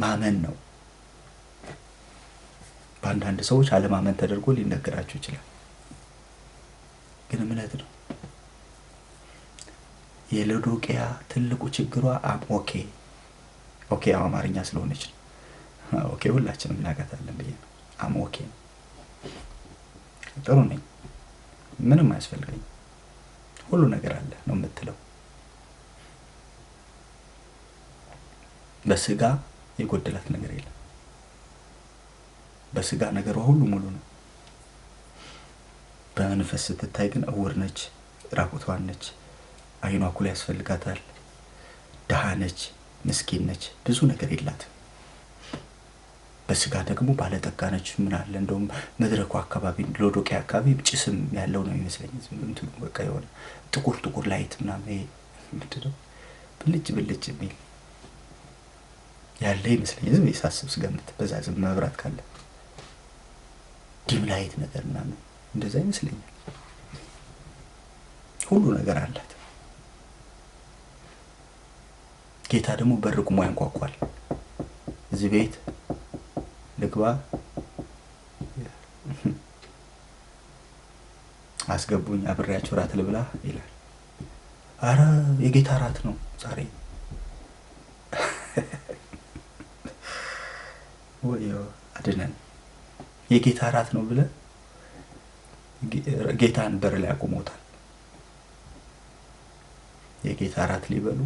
ማመን ነው። በአንዳንድ ሰዎች አለማመን ተደርጎ ሊነገራቸው ይችላል፣ ግን እምነት ነው። የሎዶቅያ ትልቁ ችግሯ ኦኬ አማርኛ ስለሆነች ነው። ኦኬ ሁላችንም እናውቃታለን ብዬ ነው። ኦኬ ጥሩ ነኝ፣ ምንም አያስፈልገኝ፣ ሁሉ ነገር አለ ነው የምትለው። በስጋ የጎደላት ነገር የለም። በስጋ ነገሯ ሁሉ ሙሉ ነው። በመንፈስ ስትታይ ግን እውር ነች፣ ራቁቷን ነች፣ አይኗ ኩል ያስፈልጋታል፣ ደሃ ነች፣ ምስኪን ነች፣ ብዙ ነገር የላትም። በስጋ ደግሞ ባለጠጋ ነች። ምን አለ እንደውም መድረኩ አካባቢ ሎዶቅያ አካባቢ ጭስም ያለው ነው ይመስለኝ። እንትኑ በቃ የሆነ ጥቁር ላይት ምናምን ምንድነው ብልጭ የሚል ያለ ይመስለኝ። ዝም ሳስብ ስገምት በዛ ዝም መብራት ካለ ዲም ላይት ነገር ምናምን እንደዛ ይመስለኛል። ሁሉ ነገር አላት። ጌታ ደግሞ በር ቆሞ ያንኳኳል። እዚህ ቤት ልግባ አስገቡኝ አብሬያችሁ ራት ልብላ ይላል። አረ የጌታ ራት ነው ዛሬ። ወዮ አድነን። የጌታ ራት ነው ብለ ጌታን በር ላይ አቆሞታል። የጌታ ራት ሊበሉ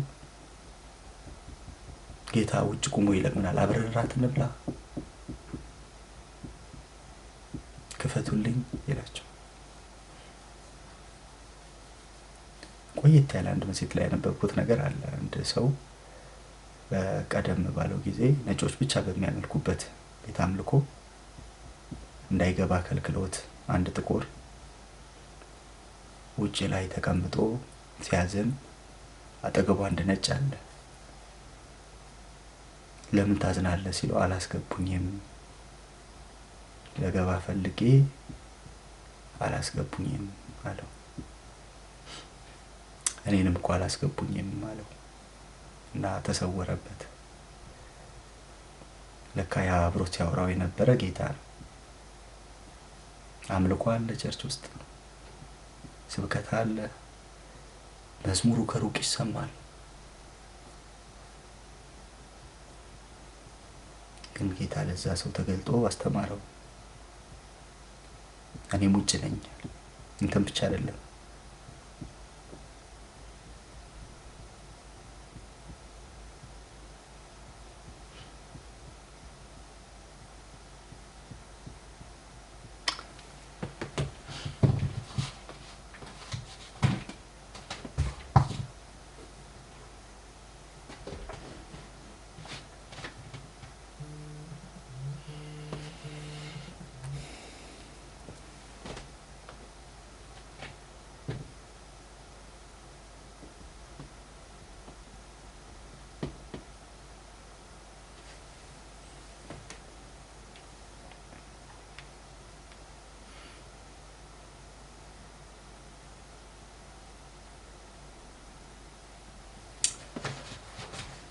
ጌታ ውጭ ቆሞ ይለምናል። አብረን ራት እንብላ ክፈቱልኝ ይላቸው። ቆየት ያለ አንድ መጽሔት ላይ ያነበብኩት ነገር አለ። አንድ ሰው በቀደም ባለው ጊዜ ነጮች ብቻ በሚያመልኩበት ቤተ አምልኮ እንዳይገባ ከልክሎት አንድ ጥቁር ውጭ ላይ ተቀምጦ ሲያዝን አጠገቡ አንድ ነጭ አለ። ለምን ታዝናለህ ሲለው አላስገቡኝም፣ ለገባ ፈልጌ አላስገቡኝም አለው። እኔንም እኮ አላስገቡኝም አለው እና ተሰወረበት። ለካ ያ አብሮት ሲያወራው የነበረ ጌታ ነው። አምልኮ አለ፣ ቸርች ውስጥ ስብከት አለ፣ መዝሙሩ ከሩቅ ይሰማል። ግን ጌታ ለዛ ሰው ተገልጦ አስተማረው። እኔም ውጭ ነኝ፣ እንትን ብቻ አይደለም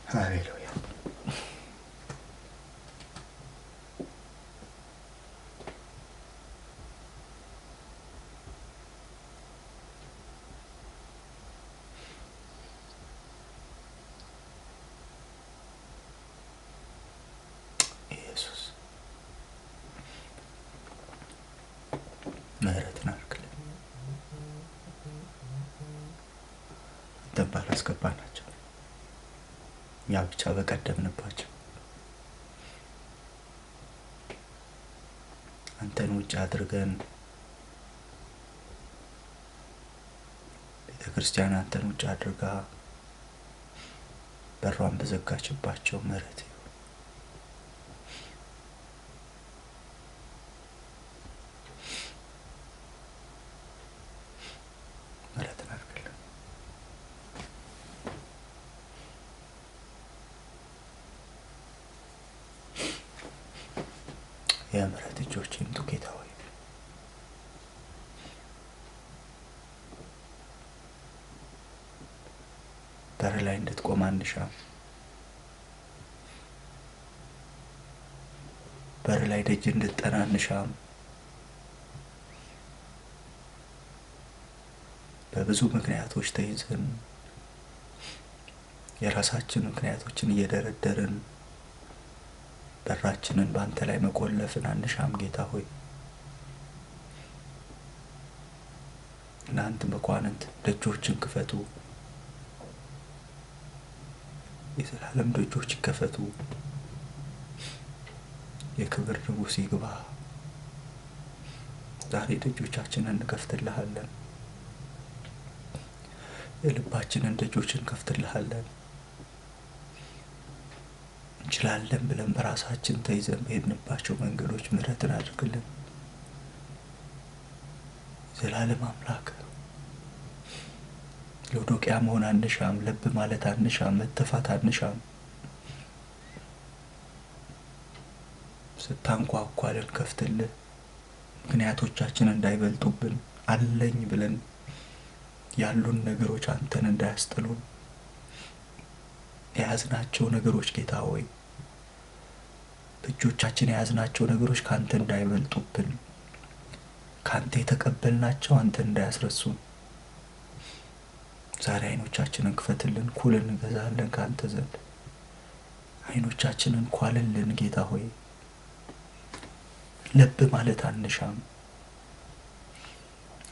ሃሌሉያ። ምህረትን አድርግልን። አንተን ባላስገባናቸው እኛ ብቻ በቀደምንባቸው አንተን ውጭ አድርገን ቤተክርስቲያን አንተን ውጭ አድርጋ በሯን በዘጋችባቸው ምህረት የምህረት እጆች ይምጡ ጌታ ሆይ። በር ላይ እንድትቆም አንሻም። በር ላይ ደጅ እንድትጠና አንሻም። በብዙ ምክንያቶች ተይዘን የራሳችን ምክንያቶችን እየደረደርን በራችንን ባንተ ላይ መቆለፍን አንሻም ጌታ ሆይ። እናንተ መኳንንት ደጆችን ክፈቱ፣ የዘላለም ደጆች ይከፈቱ፣ የክብር ንጉሥ ይግባ። ዛሬ ደጆቻችንን እንከፍትልሃለን፣ የልባችንን ደጆች እንከፍትልሃለን። እንችላለን ብለን በራሳችን ተይዘን በሄድንባቸው መንገዶች ምህረትን አድርግልን። ዘላለም አምላክ ሎዶቅያ መሆን አንሻም፣ ለብ ማለት አንሻም፣ መተፋት አንሻም። ስታንኳኳ ልንከፍትልህ፣ ምክንያቶቻችን እንዳይበልጡብን አለኝ ብለን ያሉን ነገሮች አንተን እንዳያስጥሉን የያዝናቸው ነገሮች ጌታ ሆይ በእጆቻችን የያዝናቸው ነገሮች ካንተ እንዳይበልጡብን፣ ካንተ የተቀበልናቸው አንተ እንዳያስረሱን ዛሬ አይኖቻችንን ክፈትልን። ኩልን እንገዛለን ካንተ ዘንድ። አይኖቻችንን ኳልልን ጌታ ሆይ። ለብ ማለት አንሻም።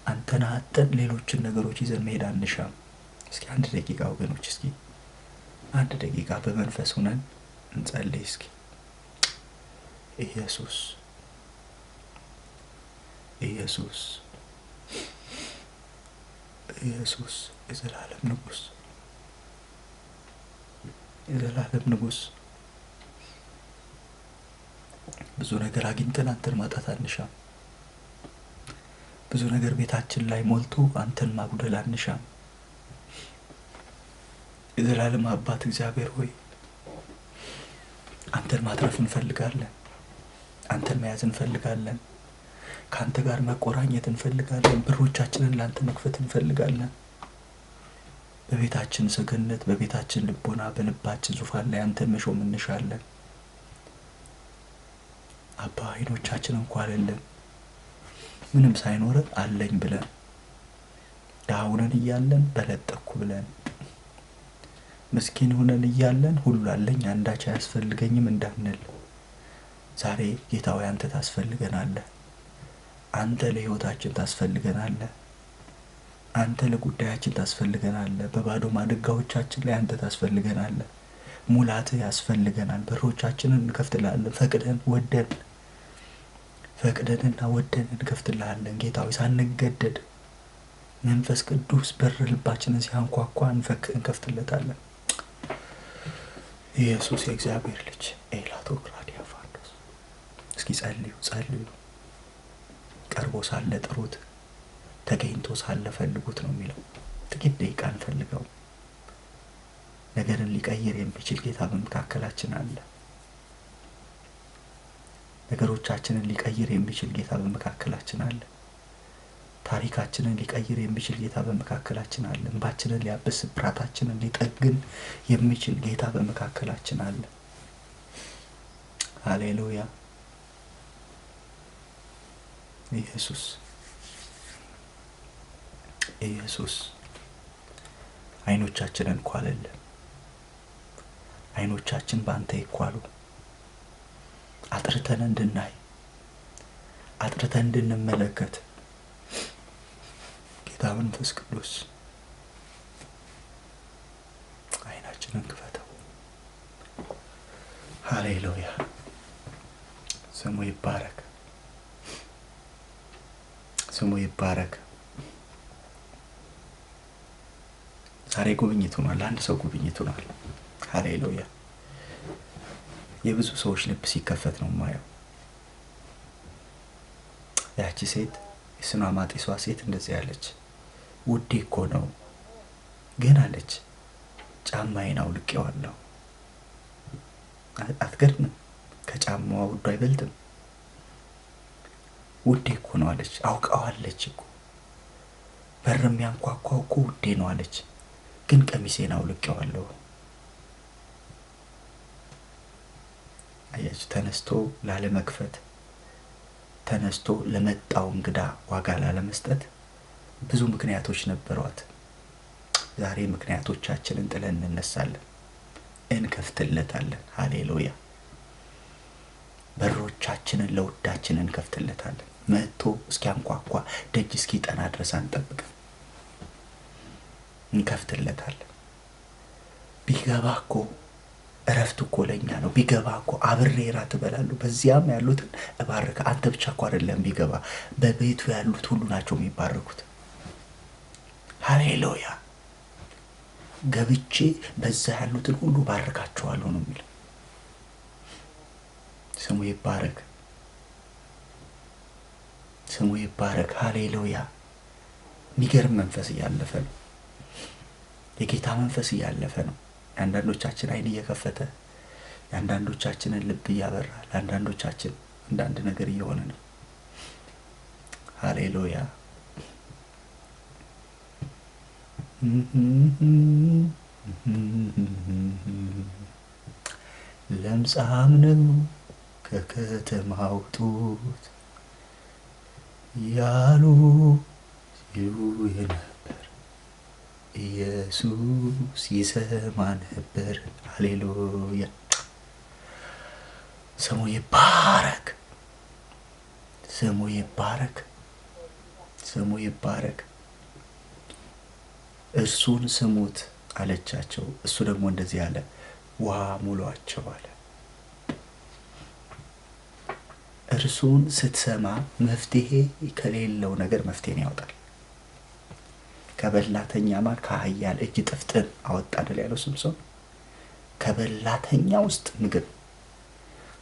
አንተን አጥተን ሌሎችን ነገሮች ይዘን መሄድ አንሻም። እስኪ አንድ ደቂቃ ወገኖች፣ እስኪ አንድ ደቂቃ በመንፈስ ሆነን እንጸልይ እስኪ። ኢየሱስ ኢየሱስ ኢየሱስ የዘላለም ንጉሥ፣ የዘላለም ንጉሥ፣ ብዙ ነገር አግኝተን አንተን ማጣት አንሻም። ብዙ ነገር ቤታችን ላይ ሞልቶ አንተን ማጉደል አንሻም። የዘላለም አባት እግዚአብሔር ሆይ አንተን ማትረፍ እንፈልጋለን። አንተን መያዝ እንፈልጋለን። ካንተ ጋር መቆራኘት እንፈልጋለን። በሮቻችንን ላንተ መክፈት እንፈልጋለን። በቤታችን ሰገነት፣ በቤታችን ልቦና፣ በልባችን ዙፋን ላይ አንተን መሾም እንሻለን። አባ አይኖቻችንን ኳልልን። ምንም ሳይኖረን አለኝ ብለን፣ ዳውነን እያለን በለጠኩ ብለን፣ ምስኪን ሆነን እያለን ሁሉ አለኝ አንዳች አያስፈልገኝም እንዳንል ዛሬ ጌታ ሆይ አንተ ታስፈልገናለህ። አንተ ለሕይወታችን ታስፈልገናለህ። አንተ ለጉዳያችን ታስፈልገናለህ። በባዶ ማድጋዎቻችን ላይ አንተ ታስፈልገናለህ። ሙላትህ ያስፈልገናል። በሮቻችንን እንከፍትልሃለን። ፈቅደንና ወደን እንከፍትልሃለን ጌታ ሆይ ሳንገደድ። መንፈስ ቅዱስ በር ልባችንን ሲያንኳኳ እንከፍትለታለን። ኢየሱስ የእግዚአብሔር ልጅ ኤላቶክራዲያ ፋንዶስ። እስኪ ጸልዩ። ቀርቦ ሳለ ጥሩት፣ ተገኝቶ ሳለ ፈልጉት ነው የሚለው። ጥቂት ደቂቃ እንፈልገው። ነገርን ሊቀይር የሚችል ጌታ በመካከላችን አለ። ነገሮቻችንን ሊቀይር የሚችል ጌታ በመካከላችን አለ። ታሪካችንን ሊቀይር የሚችል ጌታ በመካከላችን አለ። እንባችንን ሊያብስ፣ ስብራታችንን ሊጠግን የሚችል ጌታ በመካከላችን አለ። ሃሌሉያ። ኢየሱስ ኢየሱስ አይኖቻችንን ኳልልን። አይኖቻችን ባንተ ይኳሉ። አጥርተን እንድናይ፣ አጥርተን እንድንመለከት፣ ጌታ መንፈስ ቅዱስ አይናችንን ክፈተው። ሃሌሉያ ስሙ ይባረክ፣ ስሙ ይባረክ። ዛሬ ጉብኝት ሆኗል። አንድ ሰው ጉብኝት ሆኗል። ሃሌሉያ የብዙ ሰዎች ልብ ሲከፈት ነው ማየው። ያቺ ሴት የሱናማጢሷ ሴት እንደዚህ ያለች፣ ውዴ እኮ ነው ግን አለች ጫማዬን አውልቄዋለሁ። አትገርምም? ከጫማዋ ውዱ አይበልጥም። ውዴ እኮ ነው አለች። አውቀዋለች እኮ በርም ያንኳኳው እኮ ውዴ ነው አለች፣ ግን ቀሚሴን አውልቄዋለሁ። አያችሁ፣ ተነስቶ ላለመክፈት፣ ተነስቶ ለመጣው እንግዳ ዋጋ ላለመስጠት ብዙ ምክንያቶች ነበሯት። ዛሬ ምክንያቶቻችንን ጥለን እንነሳለን፣ እንከፍትለታለን። ሃሌሉያ በሮቻችንን ለውዳችን እንከፍትለታለን። መጥቶ እስኪያንኳኳ ደጅ እስኪጠና ድረስ አንጠብቅም፣ እንከፍትለታለን። ቢገባ እኮ እረፍት እኮ ለኛ ነው። ቢገባ እኮ አብሬ ራት እበላለሁ፣ በዚያም ያሉትን እባርካ። አንተ ብቻ እኮ አይደለም ቢገባ፣ በቤቱ ያሉት ሁሉ ናቸው የሚባረኩት። ሃሌሉያ ገብቼ በዛ ያሉትን ሁሉ ባርካቸዋለሁ ነው የሚለው። ስሙ ይባረክ፣ ስሙ ይባረክ። ሃሌሉያ የሚገርም መንፈስ እያለፈ ነው። የጌታ መንፈስ እያለፈ ነው። የአንዳንዶቻችን አይን እየከፈተ፣ የአንዳንዶቻችንን ልብ እያበራ፣ ለአንዳንዶቻችን አንዳንድ ነገር እየሆነ ነው። ሃሌሉያ ለምጻም ነው ከከተማ አውጡት ያሉ ሲሉ የነበር ኢየሱስ ይሰማ ነበር። ሃሌሉያ ስሙ ይባረክ፣ ስሙ ይባረክ፣ ስሙ ይባረክ። እርሱን ስሙት አለቻቸው። እሱ ደግሞ እንደዚህ አለ፣ ውሃ ሙሏቸው አለ። እርሱን ስትሰማ መፍትሄ ከሌለው ነገር መፍትሄን ያወጣል። ከበላተኛ ማር ከኃያል እጅ ጥፍጥን አወጣ አይደል ያለው ስምሶን። ከበላተኛ ውስጥ ምግብ፣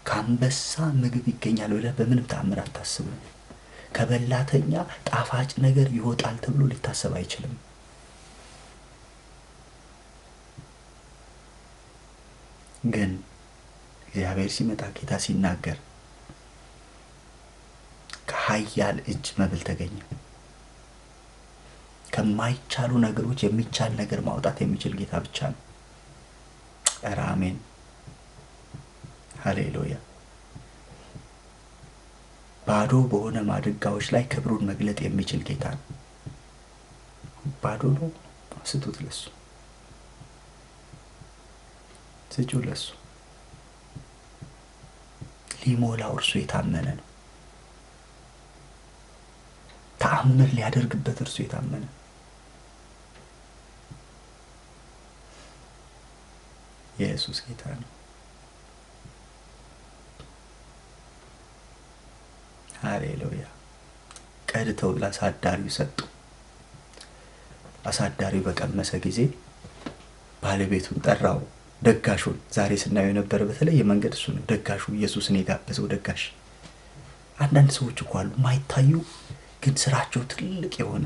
ከአንበሳ ምግብ ይገኛል ብለህ በምንም ተአምር አታስብም። ከበላተኛ ጣፋጭ ነገር ይወጣል ተብሎ ሊታሰብ አይችልም። ግን እግዚአብሔር ሲመጣ፣ ጌታ ሲናገር ከኃያል እጅ መብል ተገኘ። ከማይቻሉ ነገሮች የሚቻል ነገር ማውጣት የሚችል ጌታ ብቻ ነው። ኧረ አሜን ሃሌሉያ። ባዶ በሆነ ማድጋዎች ላይ ክብሩን መግለጥ የሚችል ጌታ ነው። ባዶ ነው፣ ስጡት ለሱ፣ ስጩ ለሱ። ሊሞላው እርሱ የታመነ ነው። ተአምር ሊያደርግበት እርሱ የታመነ። ኢየሱስ ጌታ ነው። ሃሌሉያ። ቀድተው ለአሳዳሪው ሰጡ። አሳዳሪው በቀመሰ ጊዜ ባለቤቱን ጠራው፣ ደጋሹን። ዛሬ ስናየው የነበረ በተለየ መንገድ እሱ ነው። ደጋሹ ኢየሱስን የጋበዘው ደጋሽ። አንዳንድ ሰዎች እኮ አሉ ማይታዩ ግን ስራቸው ትልቅ የሆነ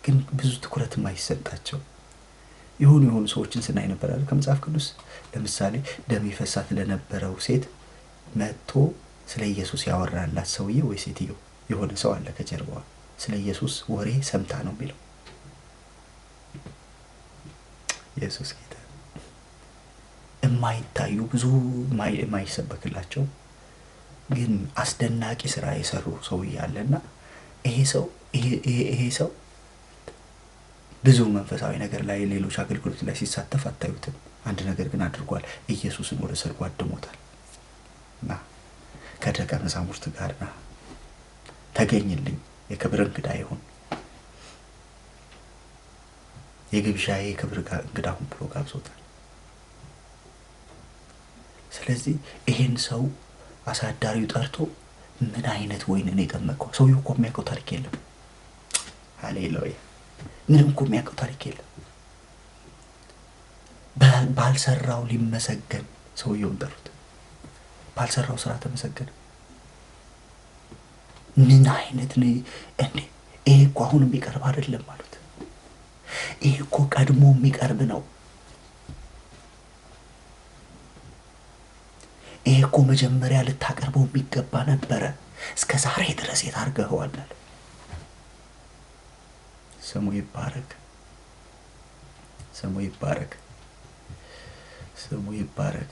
ግን ብዙ ትኩረት የማይሰጣቸው የሆኑ ሰዎችን ስናይ ነበር አይደል ከመጽሐፍ ቅዱስ። ለምሳሌ ደም ይፈሳት ለነበረው ሴት መጥቶ ስለ ኢየሱስ ያወራላት ሰውዬ ወይ ሴትዮ የሆነ ሰው አለ ከጀርባዋ። ስለ ኢየሱስ ወሬ ሰምታ ነው የሚለው። ኢየሱስ ጌታ። የማይታዩ ብዙ የማይሰበክላቸው ግን አስደናቂ ስራ የሰሩ ሰውዬ አለና ይሄ ሰው ብዙ መንፈሳዊ ነገር ላይ ሌሎች አገልግሎት ላይ ሲሳተፍ አታዩትም። አንድ ነገር ግን አድርጓል። ኢየሱስን ወደ ሰርጉ አድሞታል። ና ከደቀ መዛሙርት ጋር ና ተገኝልኝ፣ የክብር እንግዳ ይሁን። የግብዣዬ ክብር እንግዳ ሁን ብሎ ጋብዞታል። ስለዚህ ይሄን ሰው አሳዳሪው ጠርቶ ምን አይነት ወይን ነው የጠመቀው? ሰውየው እኮ የሚያውቀው ታሪክ የለም። ሃሌሉያ! ምንም እኮ የሚያውቀው ታሪክ የለም። ባልሰራው ሊመሰገን ሰውየውን ጠሩት። ባልሰራው ስራ ተመሰገነ። ምን አይነት ነው እንዴ? ይሄ እኮ አሁን የሚቀርብ አይደለም ማለት። ይሄ እኮ ቀድሞ የሚቀርብ ነው። ይሄ እኮ መጀመሪያ ልታቀርበው የሚገባ ነበረ። እስከ ዛሬ ድረስ የታርገኸዋል። ስሙ ይባረክ፣ ስሙ ይባረክ፣ ስሙ ይባረክ።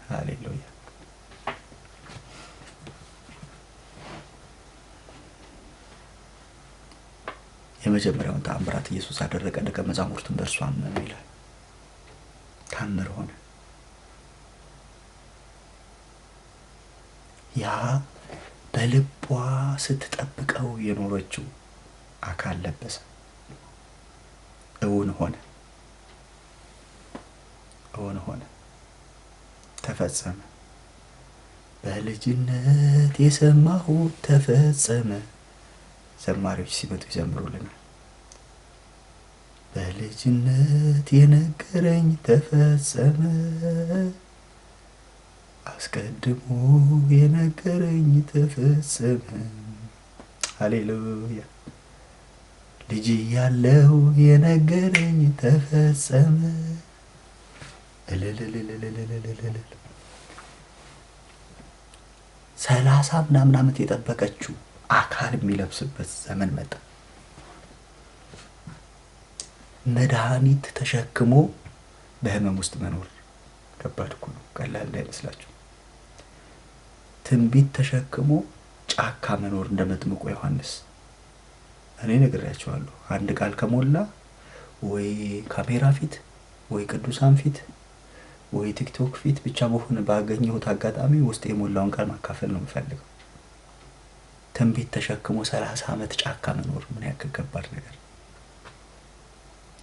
ሃሌሉያ! የመጀመሪያውን ተአምራት ኢየሱስ አደረገ፣ ደቀ መዛሙርቱም በእርሱ አመኑ ይላል። ታምር ሆነ። ያ በልቧ ስትጠብቀው የኖረችው አካል ለበሰ፣ እውን ሆነ፣ እውን ሆነ፣ ተፈጸመ። በልጅነት የሰማሁት ተፈጸመ። ዘማሪዎች ሲመጡ ይዘምሩልናል። በልጅነት የነገረኝ ተፈጸመ፣ አስቀድሞ የነገረኝ ተፈጸመ። ሃሌሉያ! ልጅ ያለው የነገረኝ ተፈጸመ። 30 ምናምን ዓመት የጠበቀችው አካል የሚለብስበት ዘመን መጣ። መድኃኒት ተሸክሞ በህመም ውስጥ መኖር ከባድ እኮ ነው፣ ቀላል እንዳይመስላችሁ። ትንቢት ተሸክሞ ጫካ መኖር እንደ መጥምቁ ዮሐንስ። እኔ ነግሬያቸዋለሁ። አንድ ቃል ከሞላ ወይ ካሜራ ፊት ወይ ቅዱሳን ፊት ወይ ቲክቶክ ፊት ብቻ በሆነ ባገኘሁት አጋጣሚ ውስጥ የሞላውን ቃል ማካፈል ነው የምፈልገው። ትንቢት ተሸክሞ 30 ዓመት ጫካ መኖር ምን ያክል ከባድ ነገር።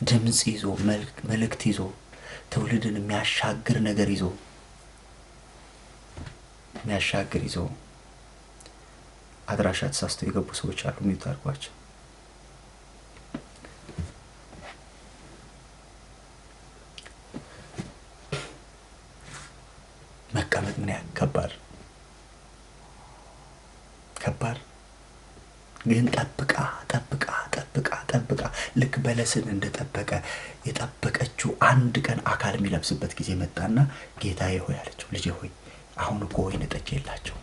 ድምጽ ይዞ መልእክት ይዞ ትውልድን የሚያሻግር ነገር ይዞ አድራሻ ተሳስተው የገቡ ሰዎች አሉ። የሚታርጓቸው መቀመጥ ምን ያክል ከባድ ግን ጠብቃ ልክ በለስን እንደጠበቀ የጠበቀችው አንድ ቀን አካል የሚለብስበት ጊዜ መጣና ጌታዬ ሆይ አለችው፣ ልጄ ሆይ አሁን እኮ ወይን ጠጅ የላቸው።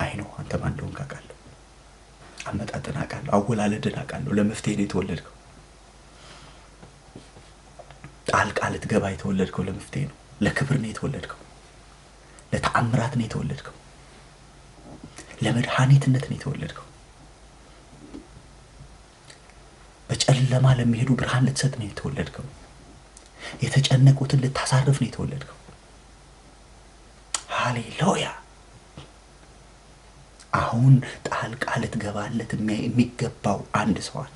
አይኖ አንተ ማን እንደሆንክ አውቃለሁ፣ አመጣጥን አውቃለሁ፣ አወላለድን አውቃለሁ። ለመፍትሄ ነው የተወለድከው። ጣልቃ ልትገባ የተወለድከው ለመፍትሄ ነው፣ ለክብር ነው የተወለድከው፣ ለተአምራት ነው የተወለድከው፣ ለመድኃኒትነት ነው የተወለድከው። በጨለማ ለሚሄዱ ብርሃን ልትሰጥ ነው የተወለድከው። የተጨነቁትን ልታሳርፍ ነው የተወለድከው። ሃሌሉያ! አሁን ጣልቃ ልትገባለት የሚገባው አንድ ሰው አለ።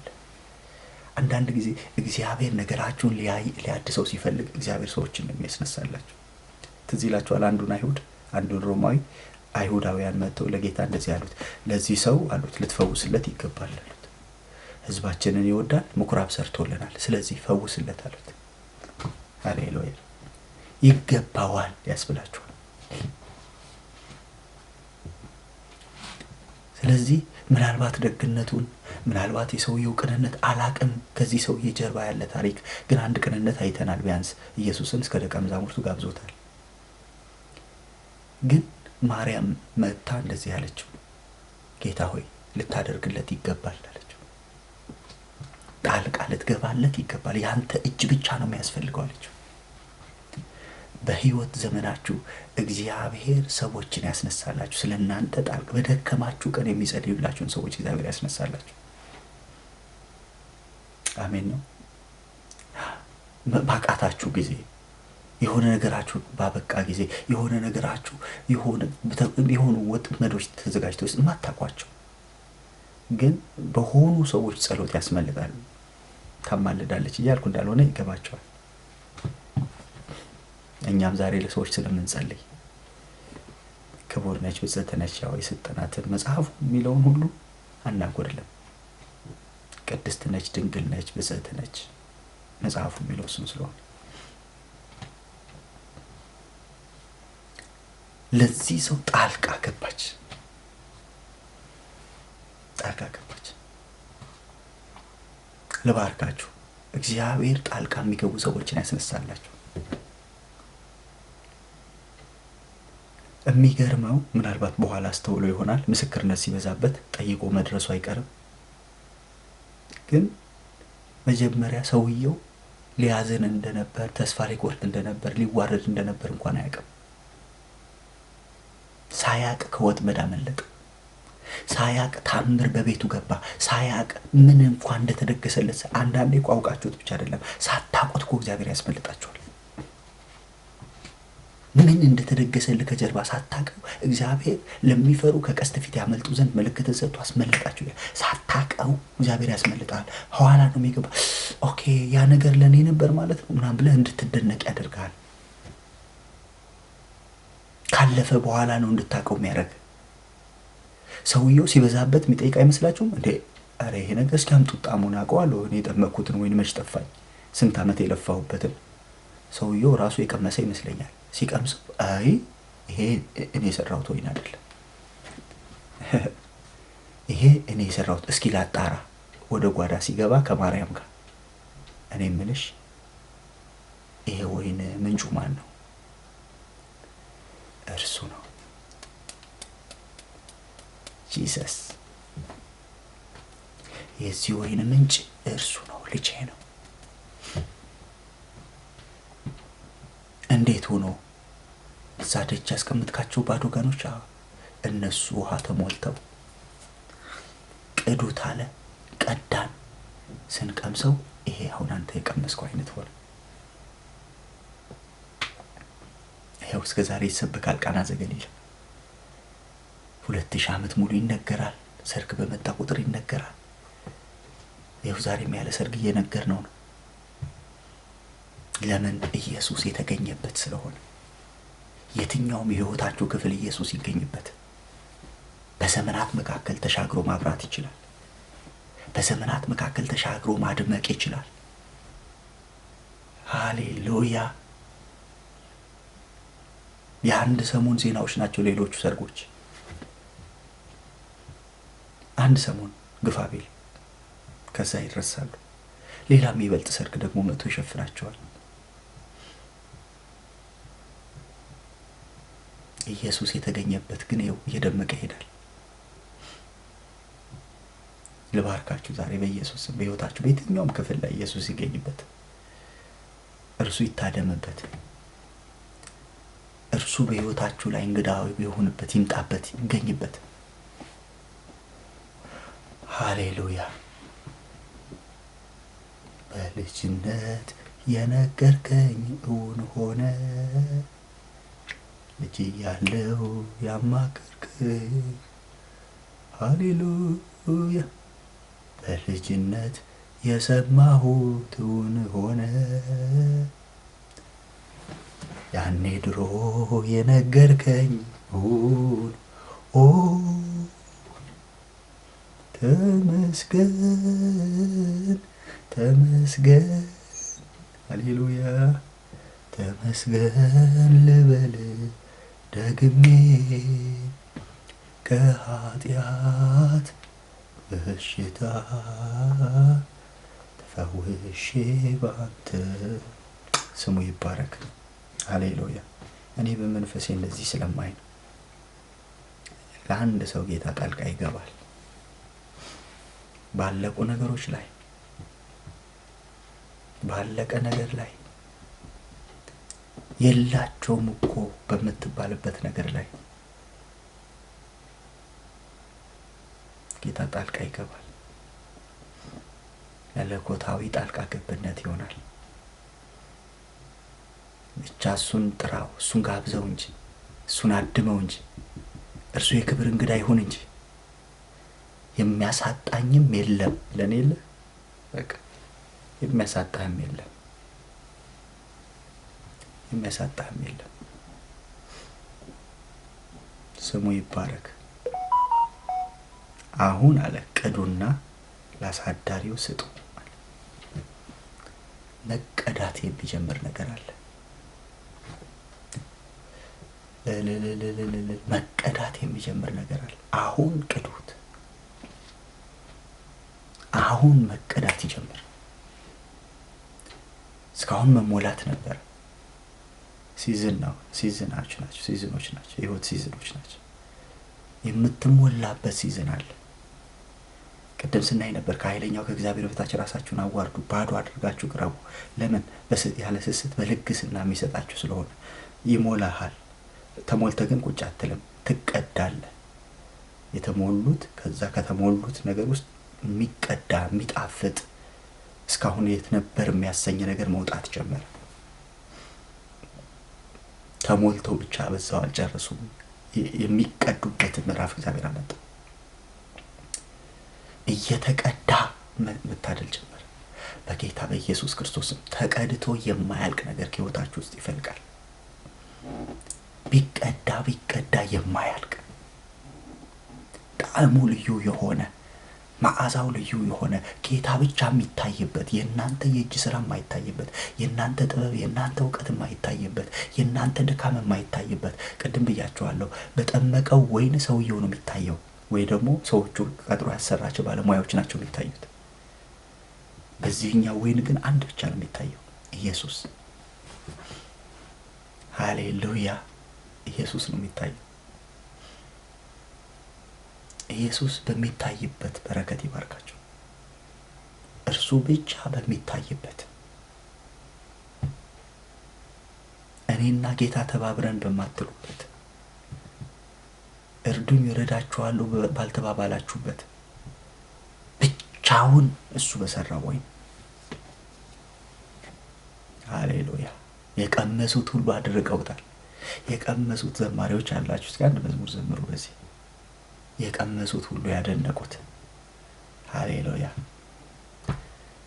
አንዳንድ ጊዜ እግዚአብሔር ነገራችሁን ሊያድሰው ሲፈልግ እግዚአብሔር ሰዎችን ነው የሚያስነሳላችሁ። ትዝ ይላችኋል። አንዱን ሮማዊ አይሁዳውያን መጥተው ለጌታ እንደዚህ ያሉት፣ ለዚህ ሰው አሉት ልትፈውስለት ይገባል አሉት። ህዝባችንን ይወዳል፣ ምኩራብ ሰርቶልናል፣ ስለዚህ ፈውስለት አሉት። ሃሌሉያ! ይገባዋል ያስብላችኋል። ስለዚህ ምናልባት ደግነቱን ምናልባት የሰውየው ቅንነት አላቅም። ከዚህ ሰውዬ ጀርባ ያለ ታሪክ ግን አንድ ቅንነት አይተናል። ቢያንስ ኢየሱስን እስከ ደቀ መዛሙርቱ ጋብዞታል። ግን ማርያም መጥታ እንደዚህ ያለችው፣ ጌታ ሆይ ልታደርግለት ይገባል አለችው። ጣልቃ ልትገባለት ይገባል፣ ያንተ እጅ ብቻ ነው የሚያስፈልገው አለችው። በህይወት ዘመናችሁ እግዚአብሔር ሰዎችን ያስነሳላችሁ። ስለናንተ ጣልቃ በደከማችሁ ቀን የሚጸልዩላችሁን ሰዎች እግዚአብሔር ያስነሳላችሁ። አሜን ነው። ባቃታችሁ ጊዜ የሆነ ነገራችሁ ባበቃ ጊዜ የሆነ ነገራችሁ የሆኑ ወጥመዶች ተዘጋጅተው የማታውቋቸው ግን በሆኑ ሰዎች ጸሎት ያስመልጣሉ። ታማልዳለች እያልኩ እንዳልሆነ ይገባቸዋል። እኛም ዛሬ ለሰዎች ስለምንጸልይ ክቡር ነች ብጽዕት ነች ያው የሰጠናትን መጽሐፉ የሚለውን ሁሉ አናጎድልም። ቅድስት ነች፣ ድንግል ነች፣ ብጽዕት ነች መጽሐፉ የሚለው እሱን ስለሆነ ለዚህ ሰው ጣልቃ ገባች። ልባርካችሁ፣ እግዚአብሔር ጣልቃ የሚገቡ ሰዎችን ያስነሳላችሁ። የሚገርመው ምናልባት በኋላ አስተውሎ ይሆናል ምስክርነት ሲበዛበት ጠይቆ መድረሱ አይቀርም። ግን መጀመሪያ ሰውየው ሊያዝን እንደነበር፣ ተስፋ ሊቆርጥ እንደነበር፣ ሊዋረድ እንደነበር እንኳን አያውቅም። ሳያቅ ከወጥመድ አመለጠ። ሳያቅ ታምር በቤቱ ገባ። ሳያቅ ምን እንኳን እንደተደገሰለት አንዳንዴ ቋውቃችሁት ብቻ አይደለም ሳታውቁት እኮ እግዚአብሔር ያስመልጣችኋል። ምን እንደተደገሰልህ ከጀርባ ሳታውቀው እግዚአብሔር ለሚፈሩ ከቀስት ፊት ያመልጡ ዘንድ ምልክትን ሰጥቶ አስመልጣችሁ። ሳታውቀው እግዚአብሔር ያስመልጣል። ኋላ ነው የሚገባ። ኦኬ ያ ነገር ለኔ ነበር ማለት ነው ምናምን ብለህ እንድትደነቅ ያደርጋል። ካለፈ በኋላ ነው እንድታውቀው የሚያደርግ። ሰውየው ሲበዛበት የሚጠይቅ አይመስላችሁም እንዴ? አረ ይሄ ነገር እስኪ አምጡት ጣሙን አውቀዋለሁ እኔ የጠመቅኩትን ወይን መች ጠፋኝ ስንት ዓመት የለፋሁበትን። ሰውየው ራሱ የቀመሰ ይመስለኛል። ሲቀምስ አይ ይሄ እኔ የሰራሁት ወይን አይደለም፣ ይሄ እኔ የሰራሁት እስኪ ላጣራ። ወደ ጓዳ ሲገባ ከማርያም ጋር እኔ ምንሽ ይሄ ወይን ምንጩ ማን ነው? እርሱ ነው ጂሰስ። የዚህ ወይን ምንጭ እርሱ ነው፣ ልጄ ነው። እንዴት ሆኖ እዛ ደጅ ያስቀምጥካቸው ባዶ ጋኖች እነሱ ውሃ ተሞልተው ቅዱት አለ። ቀዳን፣ ስንቀምሰው ይሄ አሁን አንተ የቀመስከው አይነት ሆነ። ይሄው እስከ ዛሬ ይሰበካል ቃና ዘገሊላ። 2000 ዓመት ሙሉ ይነገራል። ሰርግ በመጣ ቁጥር ይነገራል። ይሄው ዛሬም ያለ ሰርግ እየነገር ነው። ለምን? ኢየሱስ የተገኘበት ስለሆነ። የትኛውም የህይወታችሁ ክፍል ኢየሱስ ይገኝበት። በዘመናት መካከል ተሻግሮ ማብራት ይችላል። በዘመናት መካከል ተሻግሮ ማድመቅ ይችላል። ሃሌሉያ። የአንድ ሰሞን ዜናዎች ናቸው ሌሎቹ ሰርጎች። አንድ ሰሞን ግፋቤል ከዛ ይረሳሉ። ሌላም የሚበልጥ ሰርግ ደግሞ መጥቶ ይሸፍናቸዋል። ኢየሱስ የተገኘበት ግን ይኸው እየደመቀ ይሄዳል። ልባርካችሁ ዛሬ በኢየሱስ ስም በህይወታችሁ በየትኛውም ክፍል ላይ ኢየሱስ ይገኝበት። እርሱ ይታደምበት። እርሱ በህይወታችሁ ላይ እንግዳው ይሆንበት፣ ይምጣበት፣ ይገኝበት። ሃሌሉያ። በልጅነት የነገርከኝ እውን ሆነ፣ ልጅ ያለው ያማከርከኝ። ሃሌሉያ። በልጅነት የሰማሁት እውን ሆነ፣ ያኔ ድሮ የነገርከኝ እውን ተመስገን ተመስገን። ሃሌሉያ። ተመስገን ልበል ደግሜ ከኃጢአት በሽታ ተፈውሼ ባንተ። ስሙ ይባረክ። ሃሌሉያ። እኔ በመንፈሴ እንደዚህ ስለማይ ነው። ለአንድ ሰው ጌታ ጣልቃ ይገባል ባለቁ ነገሮች ላይ፣ ባለቀ ነገር ላይ፣ የላቸውም እኮ በምትባልበት ነገር ላይ ጌታ ጣልቃ ይገባል። መለኮታዊ ጣልቃ ገብነት ይሆናል። ብቻ እሱን ጥራው፣ እሱን ጋብዘው እንጂ፣ እሱን አድመው እንጂ፣ እርሱ የክብር እንግዳ ይሁን እንጂ የሚያሳጣኝም የለም። ለኔ የለ በቃ የሚያሳጣህም የለም፣ የሚያሳጣህም የለም። ስሙ ይባረክ። አሁን አለ ቅዱና ላሳዳሪው ስጡ። መቀዳት የሚጀምር ነገር አለ። መቀዳት የሚጀምር ነገር አለ። አሁን ቅዱት። አሁን መቀዳት ይጀምር። እስካሁን መሞላት ነበር። ሲዝኖች ናቸው። የህይወት ሲዝኖች ናቸው። የምትሞላበት ሲዝን አለ። ቅድም ስናይ ነበር ከኃይለኛው ከእግዚአብሔር በታች ራሳችሁን አዋርዱ፣ ባዶ አድርጋችሁ ቅረቡ። ለምን? ያለ ስስት በልግስና የሚሰጣችሁ ስለሆነ። ይሞላሃል። ተሞልተ ግን ቁጭ አትልም፣ ትቀዳለህ። የተሞሉት ከዛ ከተሞሉት ነገር ውስጥ የሚቀዳ የሚጣፍጥ እስካሁን የት ነበር የሚያሰኝ ነገር መውጣት ጀመረ። ተሞልተው ብቻ በዛው አልጨረሱም። የሚቀዱበትን ምዕራፍ እግዚአብሔር አመጣ። እየተቀዳ መታደል ጀመረ። በጌታ በኢየሱስ ክርስቶስም ተቀድቶ የማያልቅ ነገር ከህይወታችሁ ውስጥ ይፈልቃል። ቢቀዳ የማያልቅ ጣዕሙ ልዩ የሆነ መዓዛው ልዩ የሆነ ጌታ ብቻ የሚታይበት፣ የእናንተ የእጅ ስራ የማይታይበት፣ የእናንተ ጥበብ የእናንተ እውቀት የማይታይበት፣ የእናንተ ድካም የማይታይበት። ቅድም ብያችኋለሁ። በጠመቀው ወይን ሰውየው ነው የሚታየው፣ ወይ ደግሞ ሰዎቹ ቀጥሮ ያሰራቸው ባለሙያዎች ናቸው የሚታዩት። በዚህኛው ወይን ግን አንድ ብቻ ነው የሚታየው፣ ኢየሱስ። ሃሌሉያ! ኢየሱስ ነው የሚታየው። ኢየሱስ በሚታይበት በረከት ይባርካቸው። እርሱ ብቻ በሚታይበት፣ እኔና ጌታ ተባብረን በማትሉበት፣ እርዱኝ እረዳችኋለሁ ባልተባባላችሁበት፣ ብቻውን እሱ በሰራው ወይን። ሃሌሉያ! የቀመሱት ሁሉ አድርገውታል። የቀመሱት ዘማሪዎች አላችሁ። እስኪ አንድ መዝሙር ዘምሩ በዚህ። የቀመሱት ሁሉ ያደነቁት። ሃሌሉያ!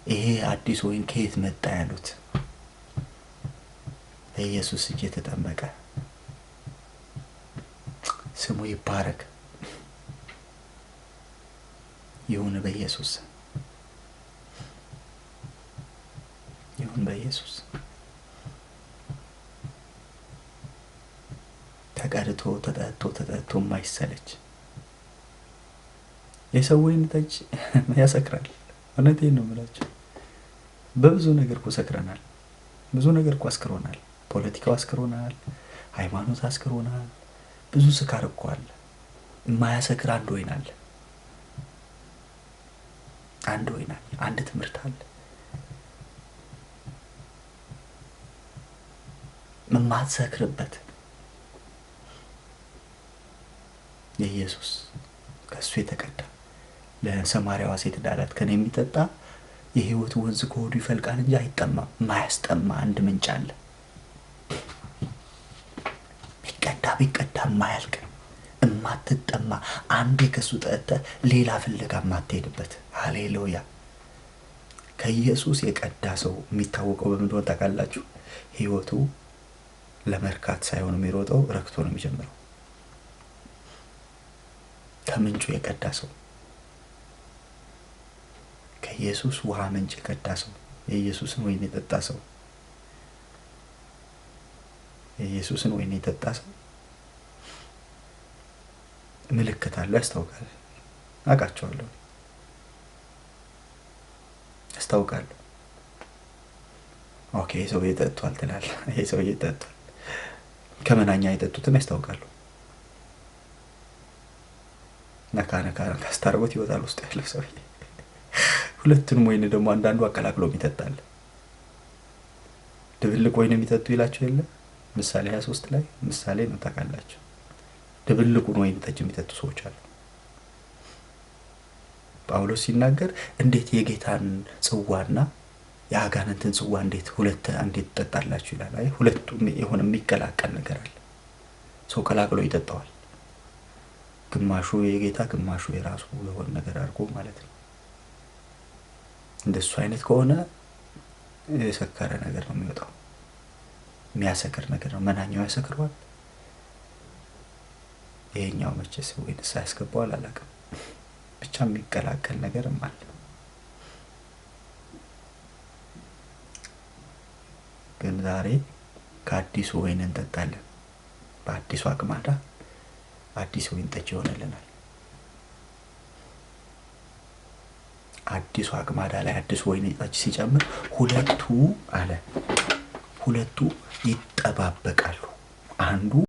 ይሄ አዲስ ወይን ከየት መጣ ያሉት፣ በኢየሱስ እጅ የተጠመቀ። ስሙ ይባረክ። ይሁን በኢየሱስ፣ ይሁን በኢየሱስ። ተቀድቶ ተጠጥቶ የማይሰለች የሰው ወይን ጠጅ ያሰክራል። እውነቴን ነው የምላቸው። በብዙ ነገር እኮ ሰክረናል። ብዙ ነገር እኮ አስክሮናል። ፖለቲካው አስክሮናል። ሃይማኖት አስክሮናል። ብዙ ስካር እኮ አለ። የማያሰክር አንድ ወይን አለ። አንድ ወይን አለ። አንድ ትምህርት አለ። የማትሰክርበት የኢየሱስ ከሱ የተቀዳ ለሰማርያዋ ሴት እንዳላት ከኔ የሚጠጣ የህይወት ወንዝ ከሆዱ ይፈልቃል እንጂ አይጠማም። ማያስጠማ አንድ ምንጭ አለ። ቢቀዳ ማያልቅ፣ እማትጠማ፣ አንዴ ከሱ ጠጥተህ ሌላ ፍለጋ ማትሄድበት። ሃሌሉያ! ከኢየሱስ የቀዳ ሰው የሚታወቀው በምን እንደሆነ ታውቃላችሁ? ህይወቱ ለመርካት ሳይሆን የሚሮጠው ረክቶ ነው የሚጀምረው። ከምንጩ የቀዳ ሰው፣ ከኢየሱስ ውሃ ምንጭ የቀዳ ሰው፣ የኢየሱስን ወይን የጠጣ ሰው፣ የኢየሱስን ወይን የጠጣ ሰው ምልክት አለው፣ ያስታውቃል። አውቃቸዋለሁ፣ ያስታውቃለሁ። ኦኬ ሰው የጠጥቷል ትላለህ። ይሄ ሰው የጠጥቷል። ከመናኛ የጠጡትን ያስታውቃሉ። ነካ ካስታርጎት ይወጣል ውስጥ ያለው ሰው። ሁለቱንም ወይን ደግሞ አንዳንዱ አቀላቅሎ ይጠጣል። ድብልቅ ወይን የሚጠጡ ይላቸው የለ ምሳሌ 23 ላይ ምሳሌ ነው ታውቃላችሁ። ድብልቁን ወይን ጠጅ የሚጠጡ ሰዎች አሉ። ጳውሎስ ሲናገር እንዴት የጌታን ጽዋና የአጋንንትን ጽዋ እንዴት እንዴት ትጠጣላችሁ ይላል። አይ ሁለቱም የሆነ የሚቀላቀል ነገር አለ። ሰው ቀላቅሎ ይጠጣዋል። ግማሹ የጌታ ግማሹ የራሱ የሆነ ነገር አድርጎ ማለት ነው። እንደሱ አይነት ከሆነ የሰከረ ነገር ነው የሚወጣው። የሚያሰክር ነገር ነው። መናኛው ያሰክረዋል። ይሄኛው መቼስ ወይንስ ያስገባዋል አላውቅም። ብቻ የሚቀላቀል ነገርም አለ። ግን ዛሬ ከአዲሱ ወይን እንጠጣለን። በአዲሱ አቅማዳ አዲስ ወይን ጠጅ ይሆንልናል። አዲሱ አቅማዳ ላይ አዲስ ወይን ጠጅ ሲጨምር ሁለቱ ይጠባበቃሉ። አንዱ